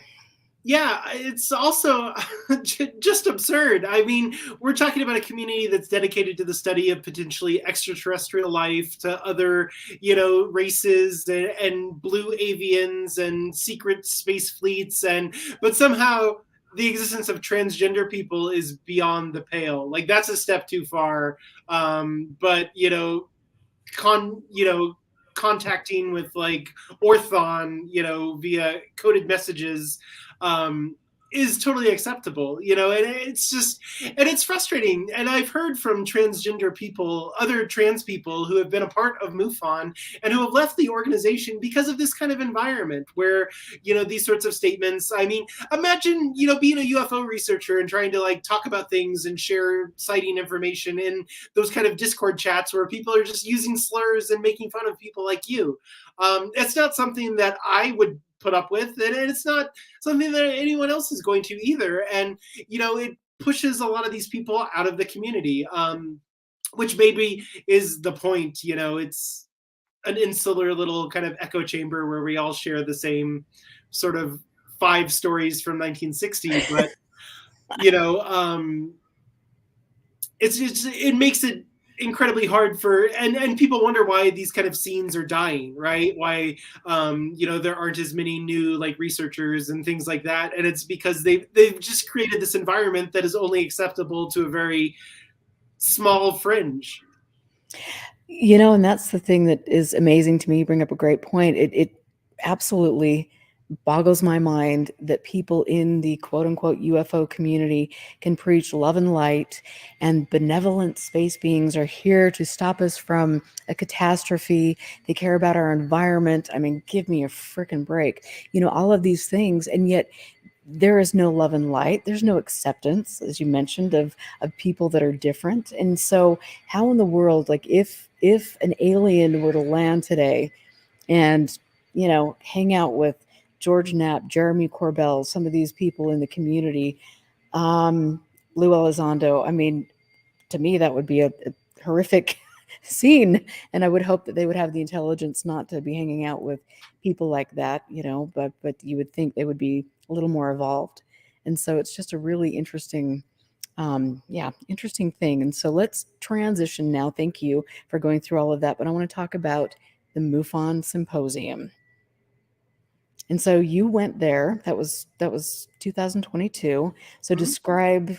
yeah, it's also just absurd. I mean, we're talking about a community that's dedicated to the study of potentially extraterrestrial life, to other, races and blue avians and secret space fleets, but somehow the existence of transgender people is beyond the pale. Like, that's a step too far. But contacting with like Orthon, via coded messages, is totally acceptable, and it's frustrating. And I've heard from transgender people, other trans people who have been a part of MUFON and who have left the organization because of this kind of environment where, these sorts of statements. I mean, imagine, being a UFO researcher and trying to like talk about things and share sighting information in those kind of Discord chats where people are just using slurs and making fun of people like you. It's not something that I would put up with, and it's not something that anyone else is going to either. And it pushes a lot of these people out of the community, which maybe is the point. It's an insular little kind of echo chamber where we all share the same sort of 5 stories from 1960, but it makes it incredibly hard and people wonder why these kind of scenes are dying, right? Why there aren't as many new like researchers and things like that. And it's because they've just created this environment that is only acceptable to a very small fringe. And that's the thing that is amazing to me. You bring up a great point. It absolutely boggles my mind that people in the quote unquote UFO community can preach love and light, and benevolent space beings are here to stop us from a catastrophe. They care about our environment. I mean, give me a freaking break. All of these things. And yet there is no love and light. There's no acceptance, as you mentioned, of people that are different. And so how in the world, like if an alien were to land today and, hang out with George Knapp, Jeremy Corbell, some of these people in the community, Lou Elizondo, I mean, to me, that would be a horrific scene. And I would hope that they would have the intelligence not to be hanging out with people like that, but you would think they would be a little more evolved. And so it's just a really interesting, interesting thing. And so let's transition now. Thank you for going through all of that. But I want to talk about the MUFON Symposium. And so you went there. That was 2022. So describe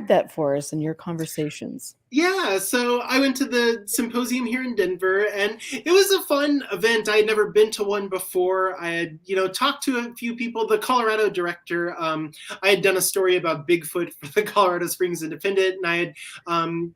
that for us in your conversations. Yeah, so I went to the symposium here in Denver, and it was a fun event. I had never been to one before. I had, talked to a few people. The Colorado director, I had done a story about Bigfoot for the Colorado Springs Independent, and I had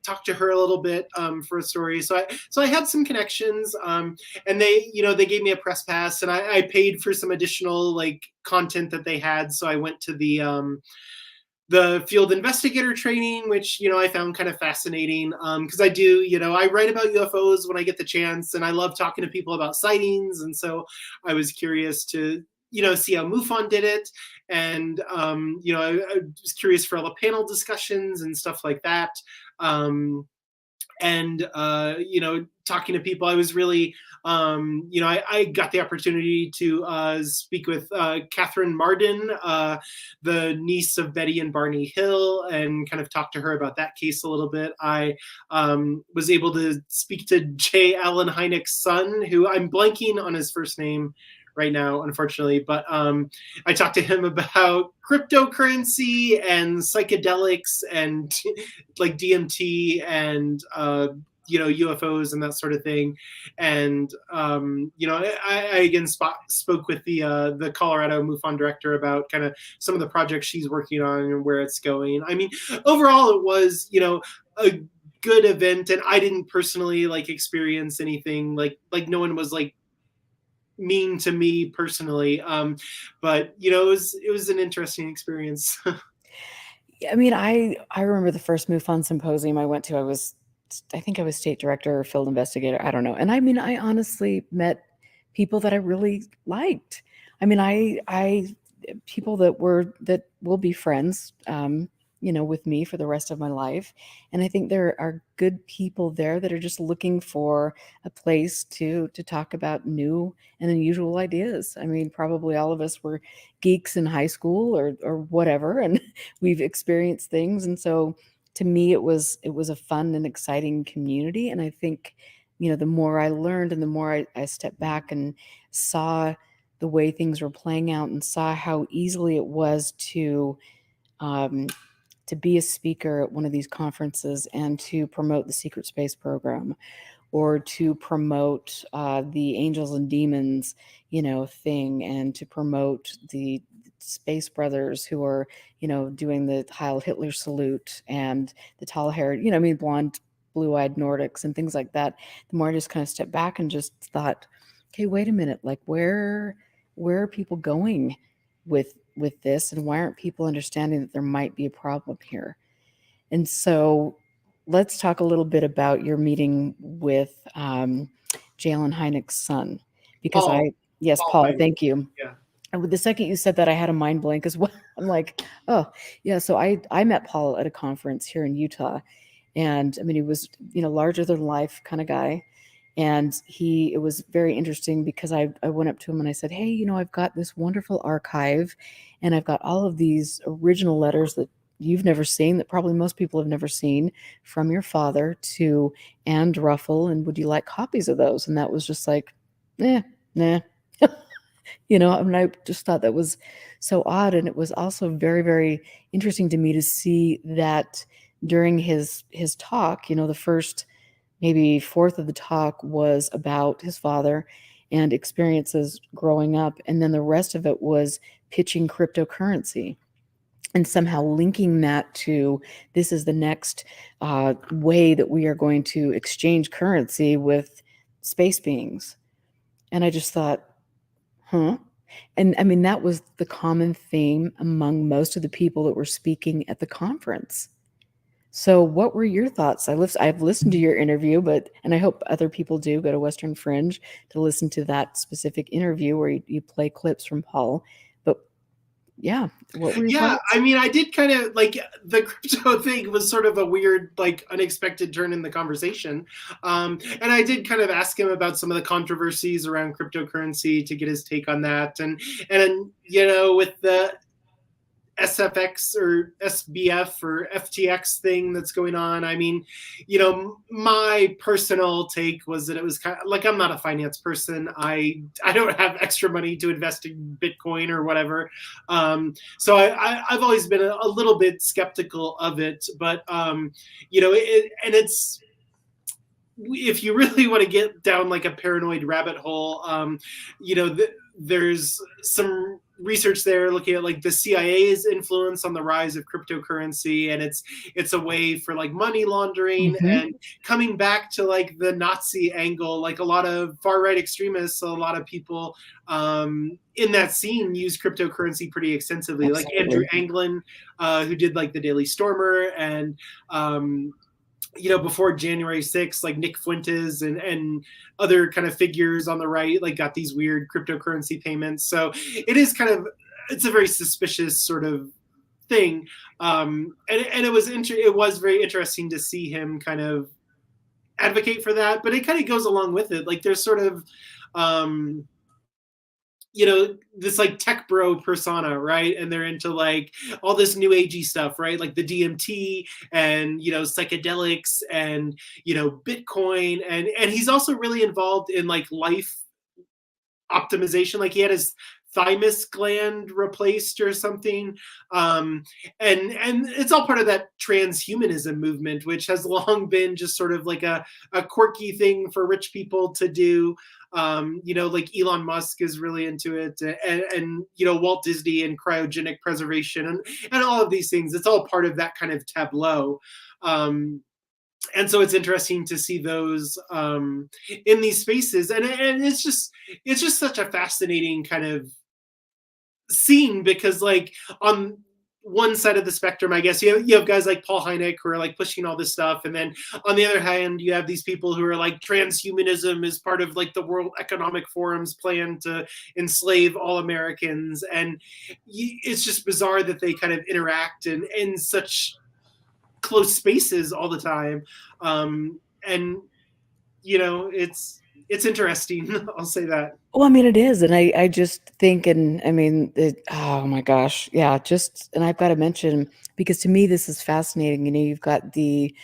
talked to her a little bit for a story. So I had some connections, and they gave me a press pass, and I paid for some additional content that they had. So I went to the field investigator training, which, I found kind of fascinating because I do, I write about UFOs when I get the chance, and I love talking to people about sightings. And so I was curious to, see how MUFON did it. And, I was curious for all the panel discussions and stuff like that. Talking to people, I was really, I got the opportunity to speak with Catherine Marden, the niece of Betty and Barney Hill, and kind of talk to her about that case a little bit. I was able to speak to J. Allen Hynek's son, who I'm blanking on his first name right now, unfortunately, but I talked to him about cryptocurrency and psychedelics and like DMT and UFOs and that sort of thing. And I again spoke with the Colorado MUFON director about kind of some of the projects she's working on and where it's going. I mean, overall it was a good event, and I didn't personally experience anything like no one was mean to me personally, but it was an interesting experience. I mean, I remember the first MUFON Symposium I went to. I think I was state director or field investigator. I don't know. And I mean, I honestly met people that I really liked. I mean, I people that will be friends, with me for the rest of my life. And I think there are good people there that are just looking for a place to talk about new and unusual ideas. I mean, probably all of us were geeks in high school or whatever, and we've experienced things. And so to me, it was a fun and exciting community. And I think, the more I learned and the more I stepped back and saw the way things were playing out and saw how easily it was to be a speaker at one of these conferences and to promote the secret space program, or to promote the angels and demons, thing, and to promote the Space Brothers who are, doing the Heil Hitler salute, and the tall-haired, blonde, blue-eyed Nordics and things like that. The more I just kind of stepped back and just thought, okay, wait a minute, where are people going with this, and why aren't people understanding that there might be a problem here? And so let's talk a little bit about your meeting with Jalen Hynek's son, because Paul, thank you. Yeah. And the second you said that, I had a mind blank as well. I'm like, oh yeah. So I met Paul at a conference here in Utah, and I mean, he was, larger than life kind of guy. And it was very interesting because I went up to him and I said, hey, I've got this wonderful archive, and I've got all of these original letters that you've never seen, that probably most people have never seen, from your father to Anne Ruffle. And would you like copies of those? And that was just like, nah. I mean, I just thought that was so odd. And it was also very, very interesting to me to see that during his talk, the first maybe fourth of the talk was about his father and experiences growing up, and then the rest of it was pitching cryptocurrency and somehow linking that to this is the next way that we are going to exchange currency with space beings. And I just thought, huh? And I mean, that was the common theme among most of the people that were speaking at the conference. So what were your thoughts? I've listened to your interview, and I hope other people do go to Western Fringe to listen to that specific interview where you play clips from Paul. But yeah, what were your thoughts? I mean, I did kind of like the crypto thing was sort of a weird, like unexpected turn in the conversation. And I did kind of ask him about some of the controversies around cryptocurrency to get his take on that. And with the SFX or SBF or FTX thing that's going on. I mean, my personal take was that it was kind of like, I'm not a finance person. I don't have extra money to invest in Bitcoin or whatever. So I've always been a little bit skeptical of it, but it's, if you really want to get down like a paranoid rabbit hole, there's some research there looking at like the CIA's influence on the rise of cryptocurrency, and it's a way for like money laundering. Mm-hmm. And coming back to like the Nazi angle, like a lot of far right extremists, a lot of people in that scene use cryptocurrency pretty extensively. Absolutely. Like Andrew Anglin, who did like the Daily Stormer, and before January 6th, like Nick Fuentes and other kind of figures on the right, like got these weird cryptocurrency payments. So it's a very suspicious sort of thing. And it was very interesting to see him kind of advocate for that, but it kind of goes along with it. Like there's sort of, this like tech bro persona, right? And they're into like all this new agey stuff, right? Like the DMT and, psychedelics and, Bitcoin. And he's also really involved in like life optimization. Like he had his thymus gland replaced or something. And it's all part of that transhumanism movement, which has long been just sort of like a quirky thing for rich people to do. Like Elon Musk is really into it, and Walt Disney and cryogenic preservation and all of these things. It's all part of that kind of tableau. And so it's interesting to see those in these spaces, and it's just such a fascinating kind of scene, because like on one side of the spectrum, I guess you have guys like Paul Hynek who are like pushing all this stuff, and then on the other hand, you have these people who are like transhumanism is part of like the World Economic Forum's plan to enslave all Americans, and it's just bizarre that they kind of interact in such close spaces all the time. And it's interesting. I'll say that. Well, I mean, it is. And I just think, and I mean, oh my gosh. Yeah. And I've got to mention, because to me, this is fascinating. You've got the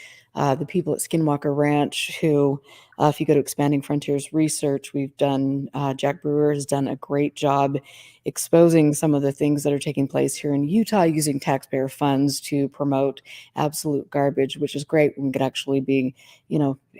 people at Skinwalker Ranch who, if you go to Expanding Frontiers Research, we've done, Jack Brewer has done a great job exposing some of the things that are taking place here in Utah using taxpayer funds to promote absolute garbage, which is great. We could actually be,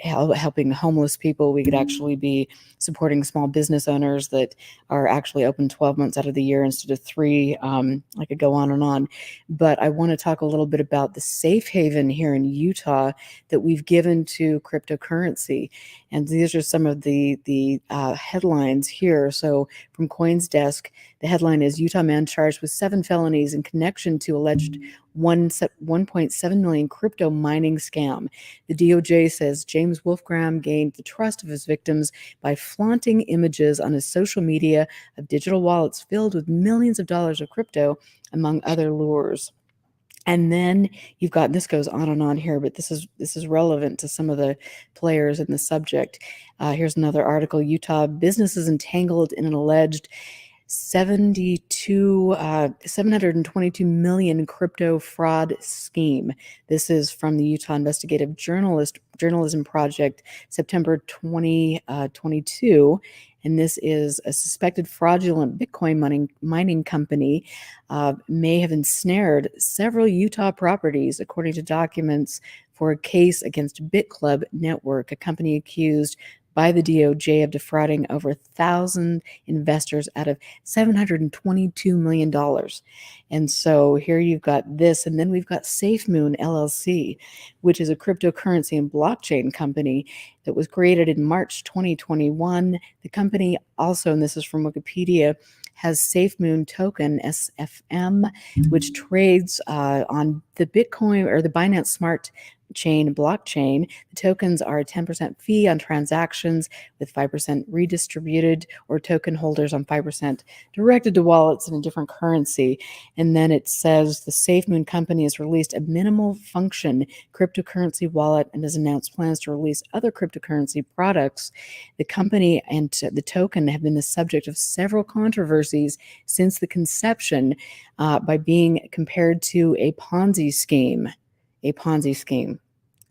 helping homeless people. We could actually be supporting small business owners that are actually open 12 months out of the year instead of 3. I could go on and on. But I want to talk a little bit about the safe haven here in Utah that we've given to cryptocurrency. And these are some of the headlines here. So from Coin's Desk, the headline is Utah man charged with 7 felonies in connection to alleged 1.7 million crypto mining scam. The DOJ says James Wolfgram gained the trust of his victims by flaunting images on his social media of digital wallets filled with millions of dollars of crypto, among other lures. And then you've got, this goes on and on here, but this is relevant to some of the players in the subject. Here's another article. Utah businesses entangled in an alleged 722 million crypto fraud scheme. This is from the Utah Investigative Journalism Project, September 2022. And this is a suspected fraudulent Bitcoin mining company may have ensnared several Utah properties, according to documents for a case against BitClub Network, a company accused by the DOJ of defrauding over 1,000 investors out of $722 million. And so here you've got this, and then we've got SafeMoon LLC, which is a cryptocurrency and blockchain company that was created in March 2021. The company also, and this is from Wikipedia, has SafeMoon token, SFM, which trades on the Bitcoin or the Binance Smart Chain blockchain. The tokens are a 10% fee on transactions, with 5% redistributed, or token holders on 5% directed to wallets in a different currency. And then it says the SafeMoon company has released a minimal function cryptocurrency wallet and has announced plans to release other cryptocurrency products. The company and the token have been the subject of several controversies since the conception by being compared to a Ponzi scheme.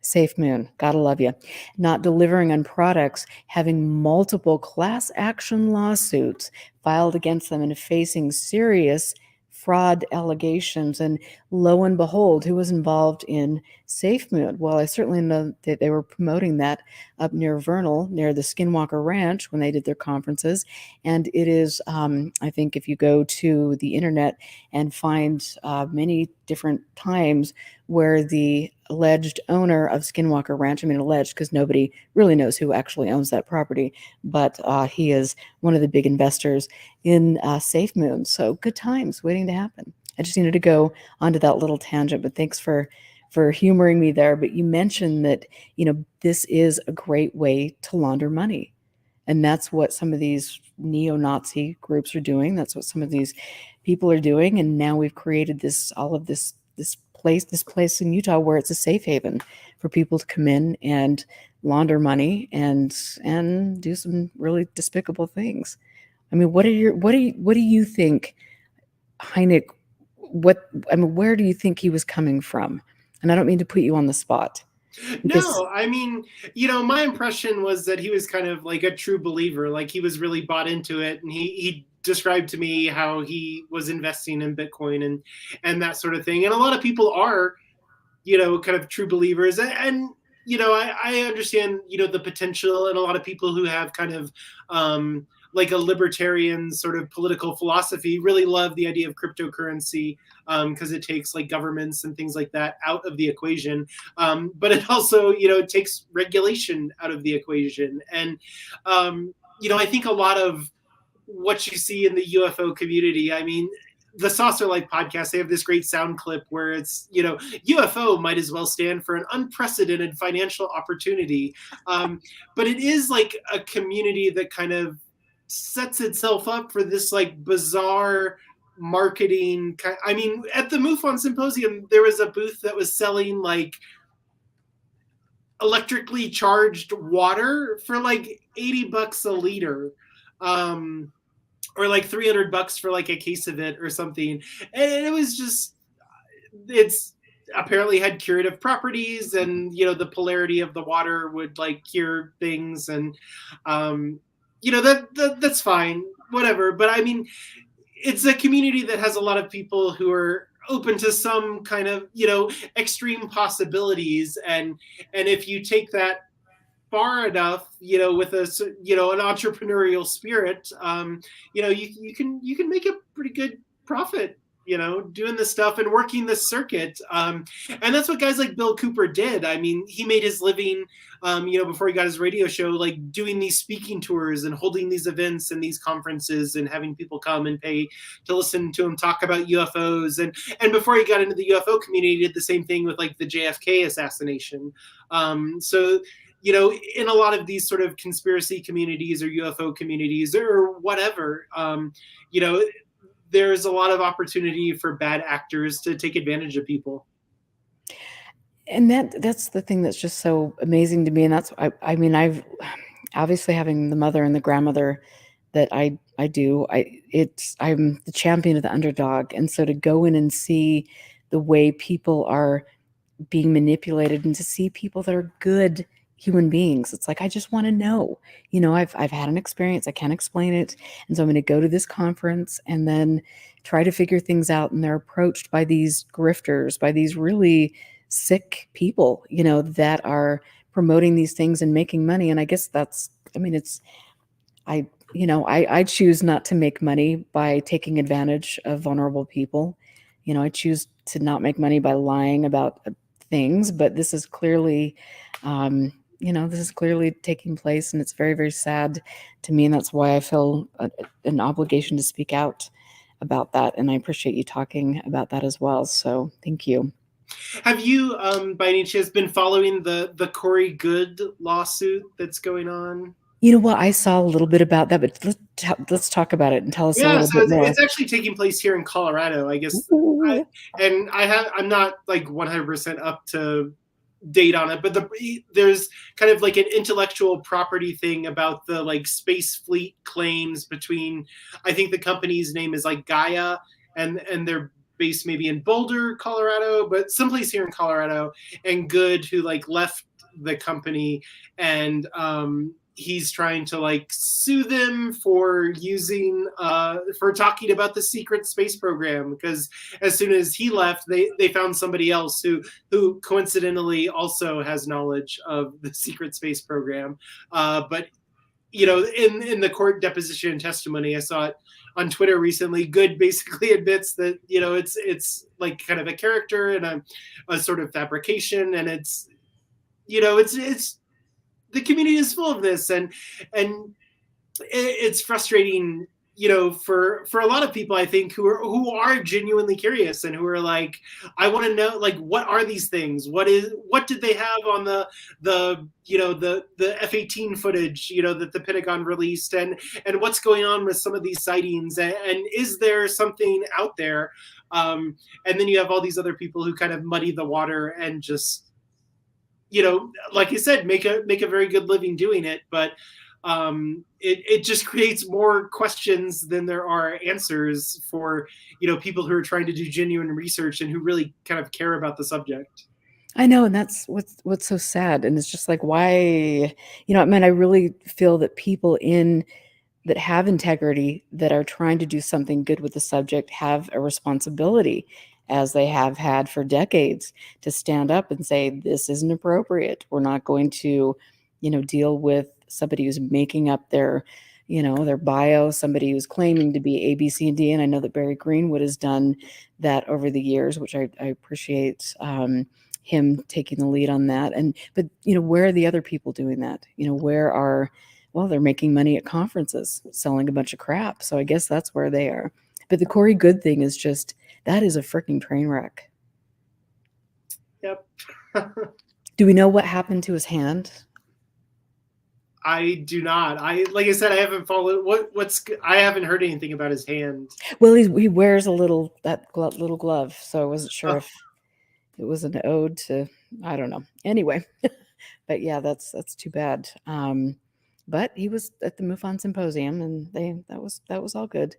SafeMoon, gotta love you. Not delivering on products, having multiple class action lawsuits filed against them and facing serious fraud allegations. And lo and behold, who was involved in SafeMoon? Well, I certainly know that they were promoting that up near Vernal, near the Skinwalker Ranch, when they did their conferences. And it is, I think if you go to the internet and find many different times where the alleged owner of Skinwalker Ranch, I mean alleged because nobody really knows who actually owns that property, but he is one of the big investors in SafeMoon. So good times waiting to happen. I just needed to go onto that little tangent, but thanks for humoring me there. But you mentioned that, this is a great way to launder money. And that's what some of these neo-Nazi groups are doing. That's what some of these people are doing. And now we've created this place in Utah where it's a safe haven for people to come in and launder money and do some really despicable things. I mean, what do you think, Heineck? Where do you think he was coming from? And I don't mean to put you on the spot. No, I mean, my impression was that he was kind of like a true believer, like he was really bought into it, and he described to me how he was investing in Bitcoin and that sort of thing. And a lot of people are, kind of true believers, and I understand, the potential, and a lot of people who have kind of like a libertarian sort of political philosophy really love the idea of cryptocurrency because it takes like governments and things like that out of the equation. But it also, it takes regulation out of the equation. And, I think a lot of what you see in the UFO community, I mean, the Saucer Life podcast, they have this great sound clip where it's, UFO might as well stand for an unprecedented financial opportunity. But it is like a community that kind of sets itself up for this like bizarre marketing. I mean, at the MUFON symposium, there was a booth that was selling like electrically charged water for like $80 a liter. Or like $300 for like a case of it or something. And it was just, it's apparently had curative properties, and, the polarity of the water would like cure things. And, that's fine, whatever. But I mean, it's a community that has a lot of people who are open to some kind of, extreme possibilities. And if you take that far enough, with a, an entrepreneurial spirit, you can make a pretty good profit, doing this stuff and working this circuit. And that's what guys like Bill Cooper did. I mean, he made his living, before he got his radio show, like doing these speaking tours and holding these events and these conferences and having people come and pay to listen to him talk about UFOs. And before he got into the UFO community, he did the same thing with like the JFK assassination. So, in a lot of these sort of conspiracy communities or UFO communities or whatever, there's a lot of opportunity for bad actors to take advantage of people. And that's the thing that's just so amazing to me. And that's, I mean, I've obviously, having the mother and the grandmother that I do. I'm the champion of the underdog. And so to go in and see the way people are being manipulated and to see people that are good human beings, it's like, I just want to know, I've had an experience, I can't explain it. And so I'm going to go to this conference and then try to figure things out. And they're approached by these grifters, by these really sick people, that are promoting these things and making money. And I guess I choose not to make money by taking advantage of vulnerable people. I choose to not make money by lying about things, but this is clearly, taking place, and it's very, very sad to me. And that's why I feel an obligation to speak out about that. And I appreciate you talking about that as well. So thank you. Have you, by any chance, been following the Corey Goode lawsuit that's going on? You know what? I saw a little bit about that, but let's talk about it and tell us a little bit more. It's actually taking place here in Colorado, I guess. I'm not like 100% up to date on it, but there's kind of like an intellectual property thing about the like space fleet claims between, I think the company's name is like Gaia, and they're based maybe in Boulder, Colorado, but someplace here in Colorado, and Goode, who like left the company, and he's trying to like sue them for for talking about the secret space program, because as soon as he left, they found somebody else who coincidentally also has knowledge of the secret space program. But in the court deposition and testimony, I saw it on Twitter recently, Goode basically admits that it's like kind of a character and a sort of fabrication, and it's the community is full of this, and it's frustrating, for a lot of people, I think, who are genuinely curious and who are like, I want to know, like, what are these things? What did they have on the F-18 footage, that the Pentagon released, and what's going on with some of these sightings, and is there something out there? And then you have all these other people who kind of muddy the water and just, like you said, make a very good living doing it, but it just creates more questions than there are answers for people who are trying to do genuine research and who really kind of care about the subject. I know, and that's what's so sad. And it's just like, why, I really feel that people that have integrity, that are trying to do something good with the subject, have a responsibility, as they have had for decades, to stand up and say, this isn't appropriate. We're not going to, deal with somebody who's making up their bio, somebody who's claiming to be A, B, C, and D. And I know that Barry Greenwood has done that over the years, which I appreciate him taking the lead on that. But where are the other people doing that? They're making money at conferences, selling a bunch of crap. So I guess that's where they are. But the Corey Goode thing is just, that is a freaking train wreck. Yep. Do we know what happened to his hand? I do not. Like I said, I haven't followed. I haven't heard anything about his hand. Well, he wears little glove, so I wasn't sure if it was an ode to, I don't know. Anyway, but yeah, that's too bad. But he was at the MUFON symposium, and that was all good.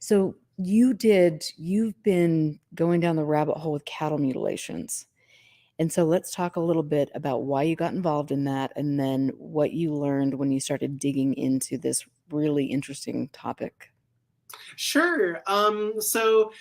So you've been going down the rabbit hole with cattle mutilations. And so let's talk a little bit about why you got involved in that, and then what you learned when you started digging into this really interesting topic. Sure. So,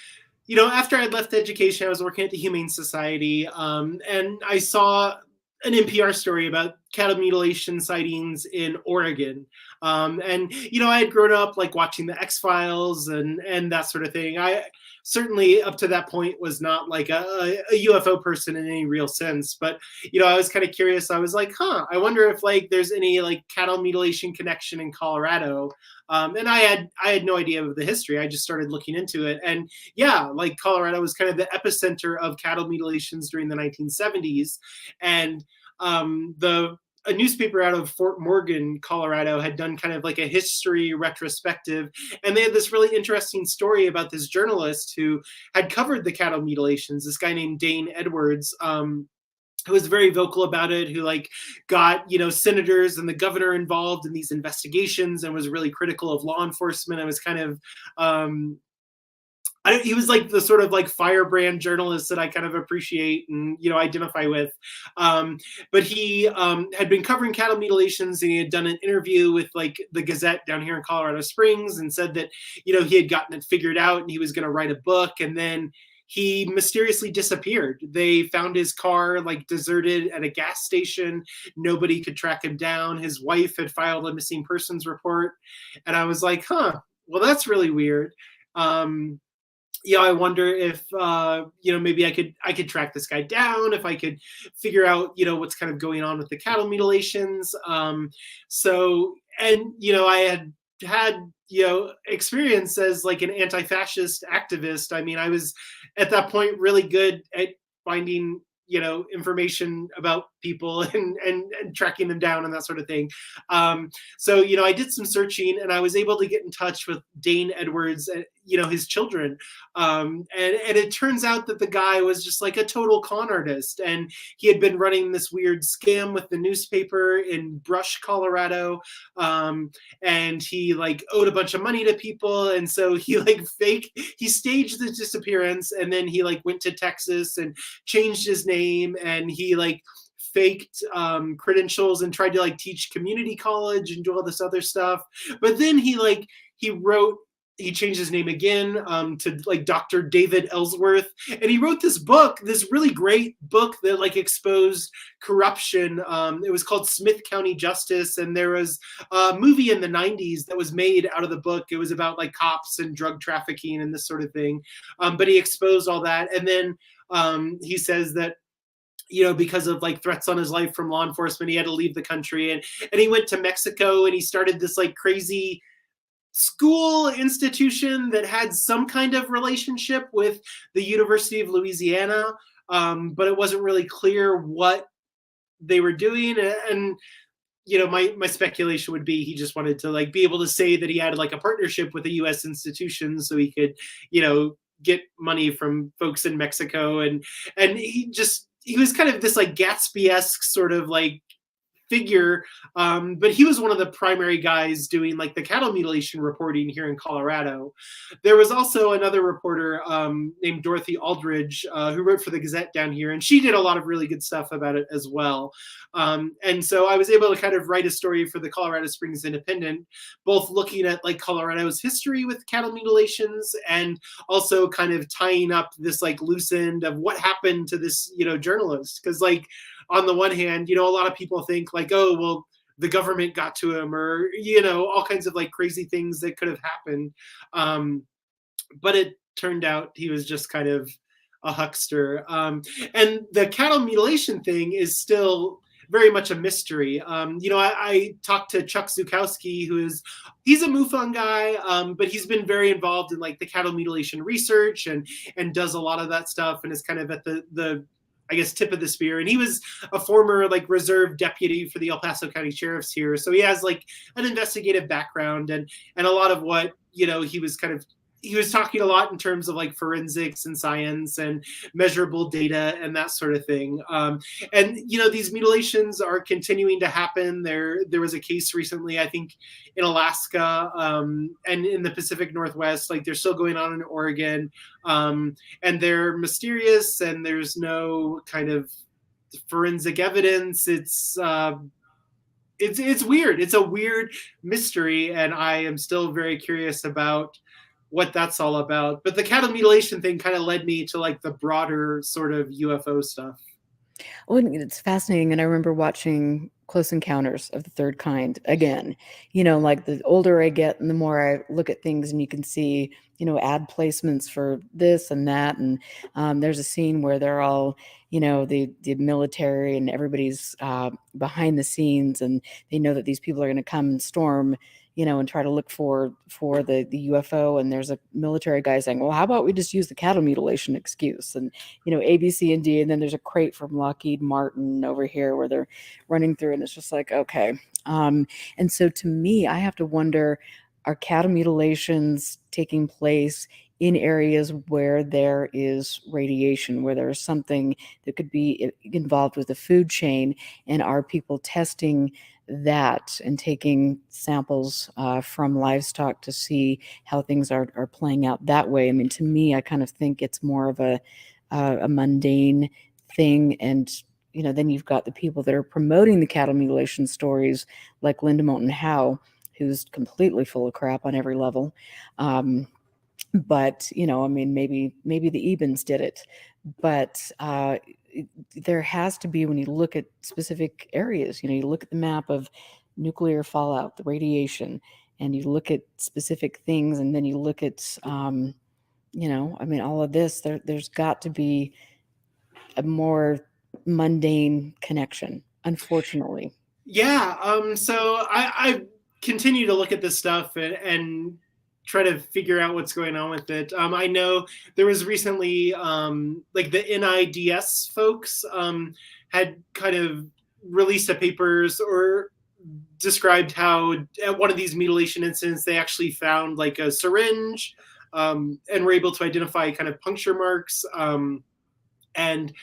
after I'd left education, I was working at the Humane Society, and I saw an NPR story about cattle mutilation sightings in Oregon. And, I had grown up like watching the X-Files and that sort of thing. I certainly up to that point was not like a UFO person in any real sense, but, I was kind of curious. I was like, I wonder if like there's any like cattle mutilation connection in Colorado. And I had no idea of the history. I just started looking into it. And yeah, like Colorado was kind of the epicenter of cattle mutilations during the 1970s. And a newspaper out of Fort Morgan, Colorado, had done kind of like a history retrospective. And they had this really interesting story about this journalist who had covered the cattle mutilations, this guy named Dane Edwards. who was very vocal about it, who like got, senators and the governor involved in these investigations and was really critical of law enforcement. I was kind of, he was like the sort of like firebrand journalist that I kind of appreciate and, identify with. But he had been covering cattle mutilations, and he had done an interview with like the Gazette down here in Colorado Springs, and said that, he had gotten it figured out and he was going to write a book. And then he mysteriously disappeared. They found his car like deserted at a gas station. Nobody could track him down. His wife had filed a missing persons report. And I was like, well, that's really weird. I wonder if maybe I could track this guy down, if I could figure out what's kind of going on with the cattle mutilations. I had experience as like an anti-fascist activist. I mean, I was at that point really good at finding information about people and tracking them down and that sort of thing. I did some searching, and I was able to get in touch with Dane Edwards, his children. And it turns out that the guy was just like a total con artist, and he had been running this weird scam with the newspaper in Brush, Colorado. And he like owed a bunch of money to people. And so he staged the disappearance, and then he like went to Texas and changed his name, and he like faked credentials and tried to like teach community college and do all this other stuff. But then he changed his name again to like Dr. David Ellsworth. And he wrote this book, this really great book that like exposed corruption. It was called Smith County Justice. And there was a movie in the 90s that was made out of the book. It was about like cops and drug trafficking and this sort of thing. But he exposed all that. And then he says that, because of like threats on his life from law enforcement, he had to leave the country, and he went to Mexico, and he started this like crazy school institution that had some kind of relationship with the University of Louisiana. But it wasn't really clear what they were doing. And, my speculation would be he just wanted to like be able to say that he had like a partnership with a US institution so he could, get money from folks in Mexico. And he was kind of this like Gatsby-esque sort of like figure, but he was one of the primary guys doing like the cattle mutilation reporting here in Colorado. There was also another reporter named Dorothy Aldridge who wrote for the Gazette down here, and she did a lot of really good stuff about it as well. And so I was able to kind of write a story for the Colorado Springs Independent, both looking at like Colorado's history with cattle mutilations and also kind of tying up this like loose end of what happened to this, journalist. Because like, on the one hand, a lot of people think like, oh, well, the government got to him, or, all kinds of like crazy things that could have happened. But it turned out he was just kind of a huckster. And the cattle mutilation thing is still very much a mystery. I talked to Chuck Zukowski, he's a MUFON guy, but he's been very involved in like the cattle mutilation research and does a lot of that stuff, and is kind of at the I guess tip of the spear. And he was a former like reserve deputy for the El Paso County Sheriff's here. So he has like an investigative background, and a lot of what, he was talking a lot in terms of like forensics and science and measurable data and that sort of thing. And these mutilations are continuing to happen. There was a case recently, I think, in Alaska and in the Pacific Northwest. Like they're still going on in Oregon, and they're mysterious, and there's no kind of forensic evidence. It's weird. It's a weird mystery, and I am still very curious about what that's all about. But the cattle mutilation thing kind of led me to like the broader sort of UFO stuff. Well, it's fascinating. And I remember watching Close Encounters of the Third Kind again. Like the older I get and the more I look at things, and you can see, ad placements for this and that. And there's a scene where they're all, the military and everybody's behind the scenes, and they know that these people are going to come and storm, and try to look for the UFO. And there's a military guy saying, well, how about we just use the cattle mutilation excuse? And, A, B, C, and D. And then there's a crate from Lockheed Martin over here where they're running through, and it's just like, okay. And so to me, I have to wonder, are cattle mutilations taking place in areas where there is radiation, where there's something that could be involved with the food chain, and are people testing that and taking samples from livestock to see how things are playing out that way? I mean, to me, I kind of think it's more of a mundane thing. And then you've got the people that are promoting the cattle mutilation stories, like Linda Moulton Howe, who's completely full of crap on every level. But I mean, maybe the Ebens did it, but there has to be, when you look at specific areas, you look at the map of nuclear fallout, the radiation, and you look at specific things, and then you look at, I mean, all of this, there's got to be a more mundane connection, unfortunately. Yeah. So I continue to look at this stuff and try to figure out what's going on with it. I know there was recently, like the NIDS folks had kind of released a papers or described how at one of these mutilation incidents, they actually found like a syringe and were able to identify kind of puncture marks. And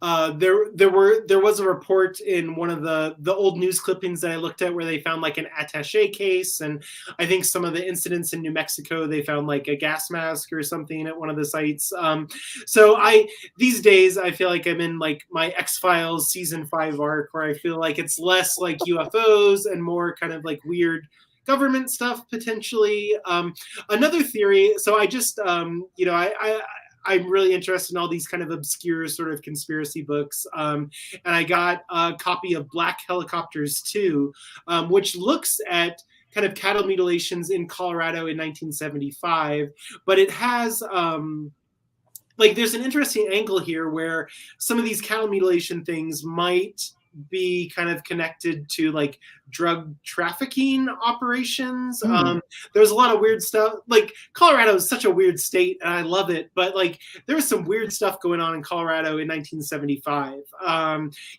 there was a report in one of the old news clippings that I looked at where they found like an attaché case, and I think some of the incidents in New Mexico, they found like a gas mask or something at one of the sites. So these days I feel like I'm in like my X-Files season 5 arc, where I feel like it's less like UFOs and more kind of like weird government stuff potentially. Another theory. So I just I'm really interested in all these kind of obscure sort of conspiracy books. And I got a copy of Black Helicopters 2, which looks at kind of cattle mutilations in Colorado in 1975. But it has, like, there's an interesting angle here where some of these cattle mutilation things might be kind of connected to like drug trafficking operations. There's a lot of weird stuff. Like Colorado is such a weird state and I love it, but like there was some weird stuff going on in Colorado in 1975.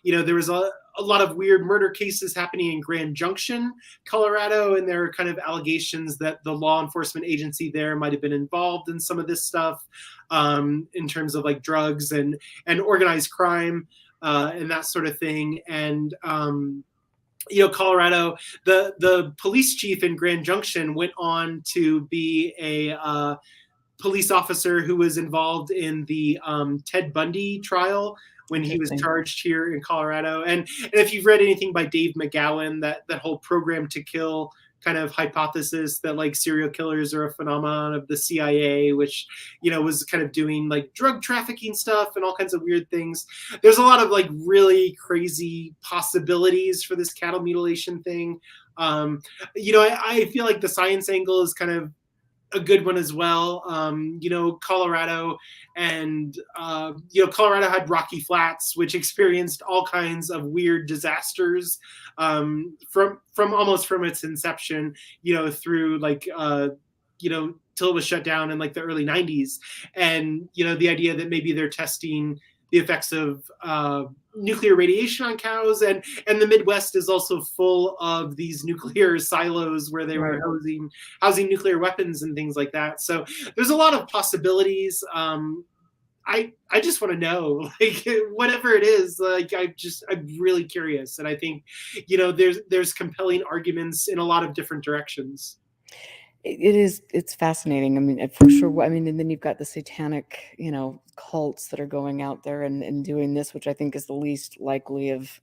There was a lot of weird murder cases happening in Grand Junction, Colorado, and there are kind of allegations that the law enforcement agency there might have been involved in some of this stuff in terms of like drugs and organized crime. And that sort of thing. And, Colorado, the police chief in Grand Junction went on to be a police officer who was involved in the Ted Bundy trial when he was charged here in Colorado. And if you've read anything by Dave McGowan, that whole Program to Kill kind of hypothesis that like serial killers are a phenomenon of the CIA, which, was kind of doing like drug trafficking stuff and all kinds of weird things. There's a lot of like really crazy possibilities for this cattle mutilation thing. I feel like the science angle is kind of a good one as well. Colorado and, Colorado had Rocky Flats, which experienced all kinds of weird disasters from almost from its inception, through like, till it was shut down in like the early 90s. And, the idea that maybe they're testing the effects of nuclear radiation on cows, and the Midwest is also full of these nuclear silos where they were housing nuclear weapons and things like that. So there's a lot of possibilities. I just want to know, like, whatever it is, like, I'm really curious, and I think, there's compelling arguments in a lot of different directions. It's fascinating. I mean, for sure. I mean, and then you've got the satanic, cults that are going out there and doing this, which I think is the least likely of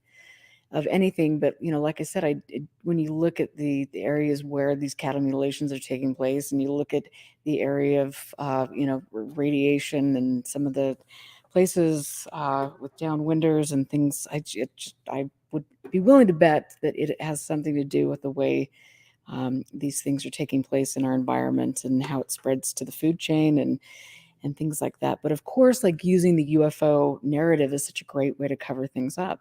anything. But, like I said, when you look at the areas where these cattle mutilations are taking place, and you look at the area of, radiation and some of the places with downwinders and things, I would be willing to bet that it has something to do with the way these things are taking place in our environment and how it spreads to the food chain and things like that. But of course, like, using the UFO narrative is such a great way to cover things up.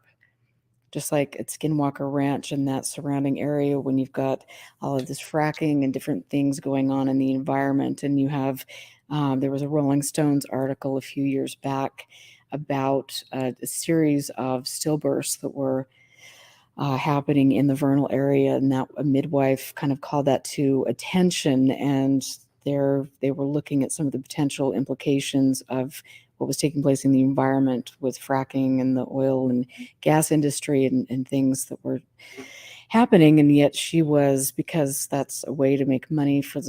Just like at Skinwalker Ranch and that surrounding area, when you've got all of this fracking and different things going on in the environment, and you have, there was a Rolling Stones article a few years back about a series of stillbirths that were happening in the Vernal area, and that a midwife kind of called that to attention, and they were looking at some of the potential implications of what was taking place in the environment with fracking and the oil and gas industry and things that were happening. And yet she was, because that's a way to make money for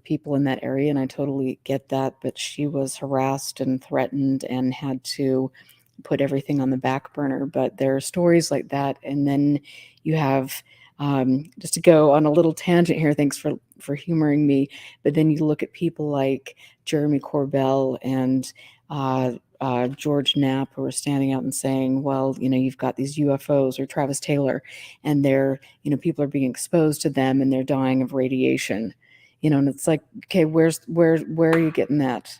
people in that area, and I totally get that, but she was harassed and threatened and had to put everything on the back burner. But there are stories like that. And then you have, just to go on a little tangent here, thanks for humoring me, but then you look at people like Jeremy Corbell and George Knapp, who are standing out and saying, well, you've got these UFOs, or Travis Taylor, and they're, people are being exposed to them and they're dying of radiation, and it's like, okay, where are you getting that?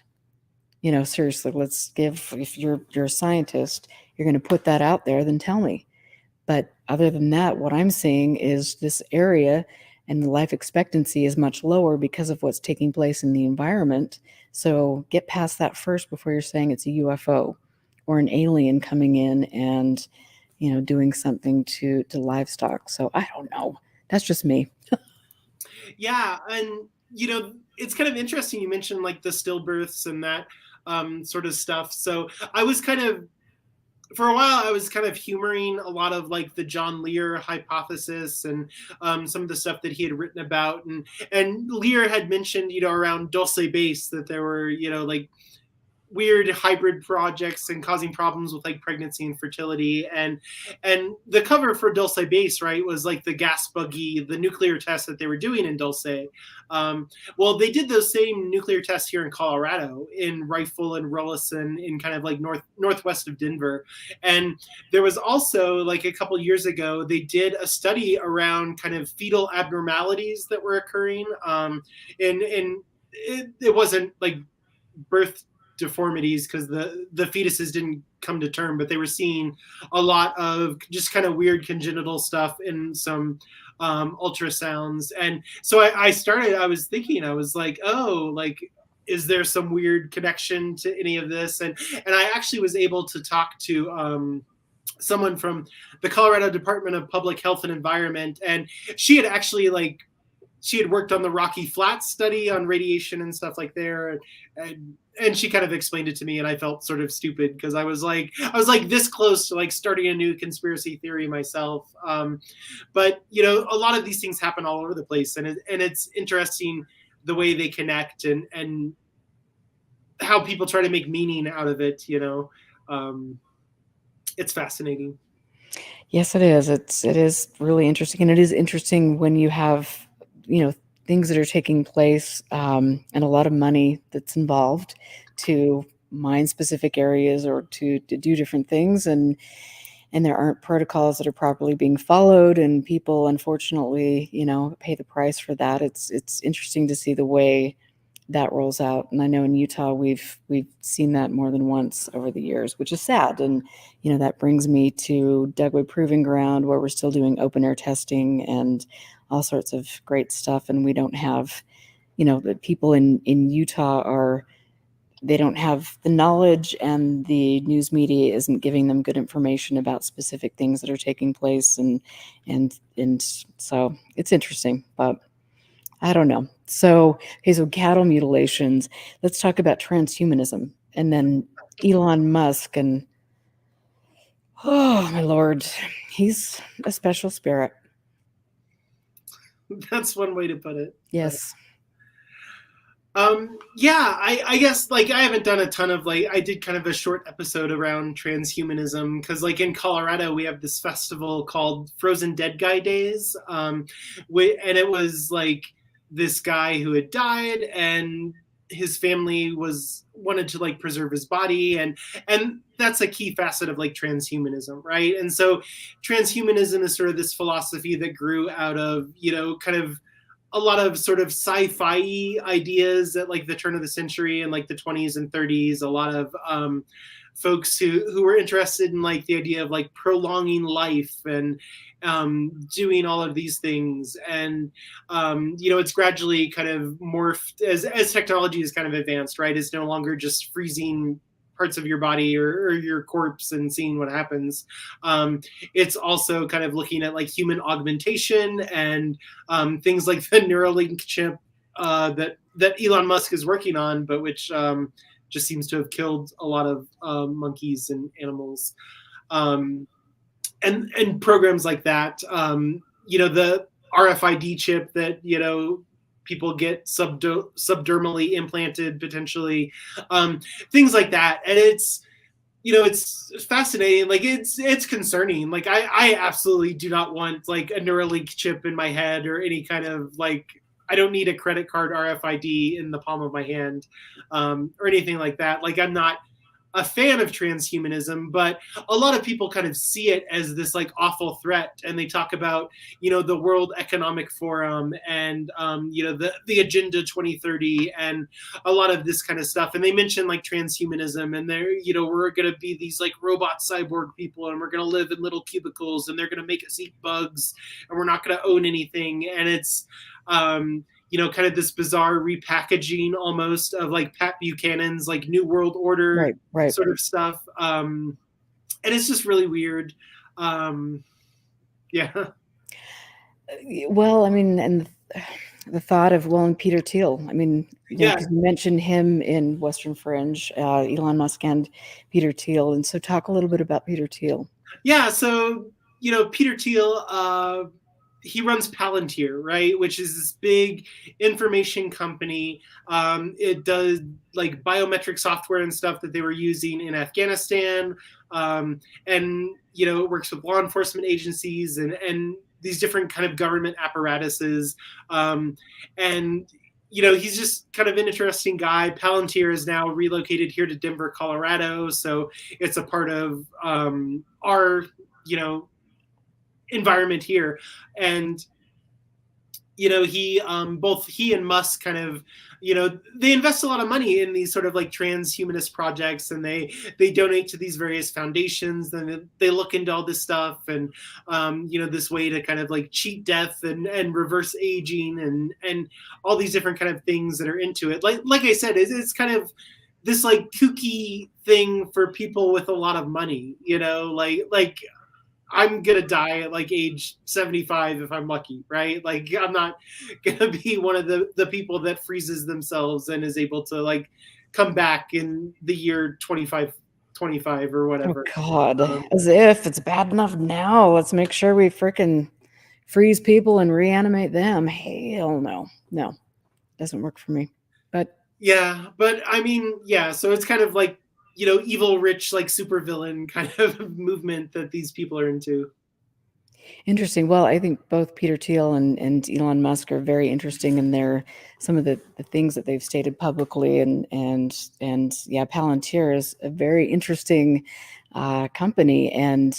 Seriously, if you're a scientist, you're going to put that out there, then tell me. But other than that, what I'm seeing is this area and the life expectancy is much lower because of what's taking place in the environment. So get past that first before you're saying it's a UFO or an alien coming in and, doing something to livestock. So I don't know. That's just me. Yeah. And, it's kind of interesting. You mentioned like the stillbirths and that sort of stuff. So I was for a while, I was kind of humoring a lot of like the John Lear hypothesis and some of the stuff that he had written about. And Lear had mentioned, around Dulce Base that there were, like weird hybrid projects and causing problems with like pregnancy and fertility. And the cover for Dulce Base, right, was like the gas buggy, the nuclear tests that they were doing in Dulce. Well, they did those same nuclear tests here in Colorado, in Rifle and Rollison, in kind of like northwest of Denver. And there was also like a couple years ago, they did a study around kind of fetal abnormalities that were occurring. And it wasn't like birth deformities because the fetuses didn't come to term, but they were seeing a lot of just kind of weird congenital stuff in some ultrasounds. And so I was thinking, I was like, oh, like, is there some weird connection to any of this? And I actually was able to talk to someone from the Colorado Department of Public Health and Environment, and she had actually she had worked on the Rocky Flats study on radiation and stuff like there. And she kind of explained it to me, and I felt sort of stupid because I was like this close to like starting a new conspiracy theory myself. But a lot of these things happen all over the place, and it's interesting the way they connect and how people try to make meaning out of it. It's fascinating. Yes, it is. It is really interesting, and it is interesting when you have things that are taking place and a lot of money that's involved to mine specific areas or to do different things, and there aren't protocols that are properly being followed, and people unfortunately pay the price for that. It's interesting to see the way that rolls out, and I know in Utah we've seen that more than once over the years, which is sad. And that brings me to Dugway Proving Ground, where we're still doing open air testing and all sorts of great stuff, and we don't have the people in Utah they don't have the knowledge, and the news media isn't giving them good information about specific things that are taking place, and so it's interesting, but I don't know. So cattle mutilations. Let's talk about transhumanism, and then Elon Musk, and oh my Lord, he's a special spirit. That's one way to put it. Yes. Yeah, I guess like I haven't done a ton of I did kind of a short episode around transhumanism because like in Colorado we have this festival called Frozen Dead Guy Days, and it was like this guy who had died and his family wanted to like preserve his body, and that's a key facet of like transhumanism, right? And so transhumanism is sort of this philosophy that grew out of kind of a lot of sort of sci-fi ideas at like the turn of the century and like the 20s and 30s. A lot of folks who were interested in like the idea of like prolonging life and doing all of these things. And it's gradually kind of morphed as technology is kind of advanced, right? It's no longer just freezing parts of your body or your corpse and seeing what happens. It's also kind of looking at like human augmentation and things like the Neuralink chip that Elon Musk is working on, but which just seems to have killed a lot of monkeys and animals, and programs like that. The RFID chip that people get subdermally implanted potentially, things like that, and it's fascinating. Like it's concerning. Like I absolutely do not want like a Neuralink chip in my head or any kind of like, I don't need a credit card RFID in the palm of my hand, or anything like that. Like I'm not a fan of transhumanism, but a lot of people kind of see it as this like awful threat, and they talk about the World Economic Forum and the Agenda 2030 and a lot of this kind of stuff, and they mention like transhumanism, and they're we're going to be these like robot cyborg people, and we're going to live in little cubicles, and they're going to make us eat bugs, and we're not going to own anything, and it's kind of this bizarre repackaging almost of like Pat Buchanan's like New World Order right. sort of stuff. And it's just really weird. Yeah. Well, I mean, and the thought of, and Peter Thiel. I mean, because you mentioned him in Western Fringe, Elon Musk and Peter Thiel. And so talk a little bit about Peter Thiel. Yeah. So, Peter Thiel, he runs Palantir, right? Which is this big information company. It does like biometric software and stuff that they were using in Afghanistan. And, it works with law enforcement agencies and these different kind of government apparatuses. And he's just kind of an interesting guy. Palantir is now relocated here to Denver, Colorado. So it's a part of our, environment here. And both he and Musk kind of they invest a lot of money in these sort of like transhumanist projects, and they donate to these various foundations, and they look into all this stuff, and this way to kind of like cheat death and reverse aging and all these different kind of things that are into it. Like I said, it's kind of this like kooky thing for people with a lot of money, like I'm going to die at like age 75 if I'm lucky, right? Like I'm not going to be one of the people that freezes themselves and is able to like come back in the year 25 or whatever. Oh God, as if it's bad enough now. Let's make sure we freaking freeze people and reanimate them. Hell no, doesn't work for me. But yeah, but I mean, yeah, so it's kind of like, evil rich like supervillain kind of movement that these people are into. Interesting. Well, I think both Peter Thiel and Elon Musk are very interesting in some of the things that they've stated publicly, and yeah, Palantir is a very interesting company, and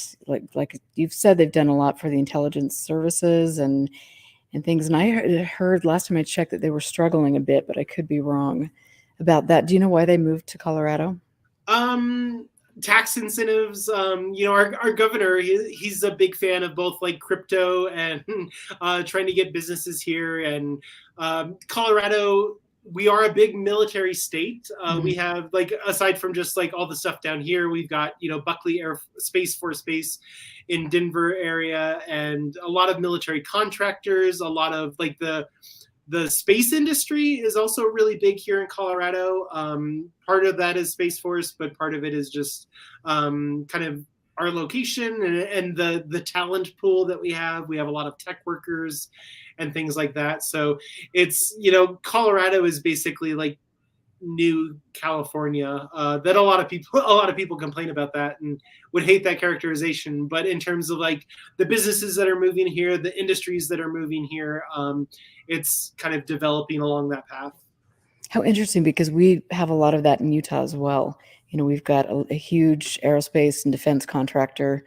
like you've said, they've done a lot for the intelligence services and things. And I heard last time I checked that they were struggling a bit, but I could be wrong about that. Do you know why they moved to Colorado? Tax incentives. Our governor, he's a big fan of both like crypto and trying to get businesses here. And Colorado, we are a big military state. We have like, aside from just like all the stuff down here, we've got Buckley Space Force Base in Denver area, and a lot of military contractors. A lot of like the space industry is also really big here in Colorado. Part of that is Space Force, but part of it is just kind of our location and the talent pool that we have. We have a lot of tech workers and things like that. So it's, Colorado is basically like new California. That a lot of people complain about that and would hate that characterization. But in terms of like the businesses that are moving here, the industries that are moving here, it's kind of developing along that path. How interesting, because we have a lot of that in Utah as well. We've got a huge aerospace and defense contractor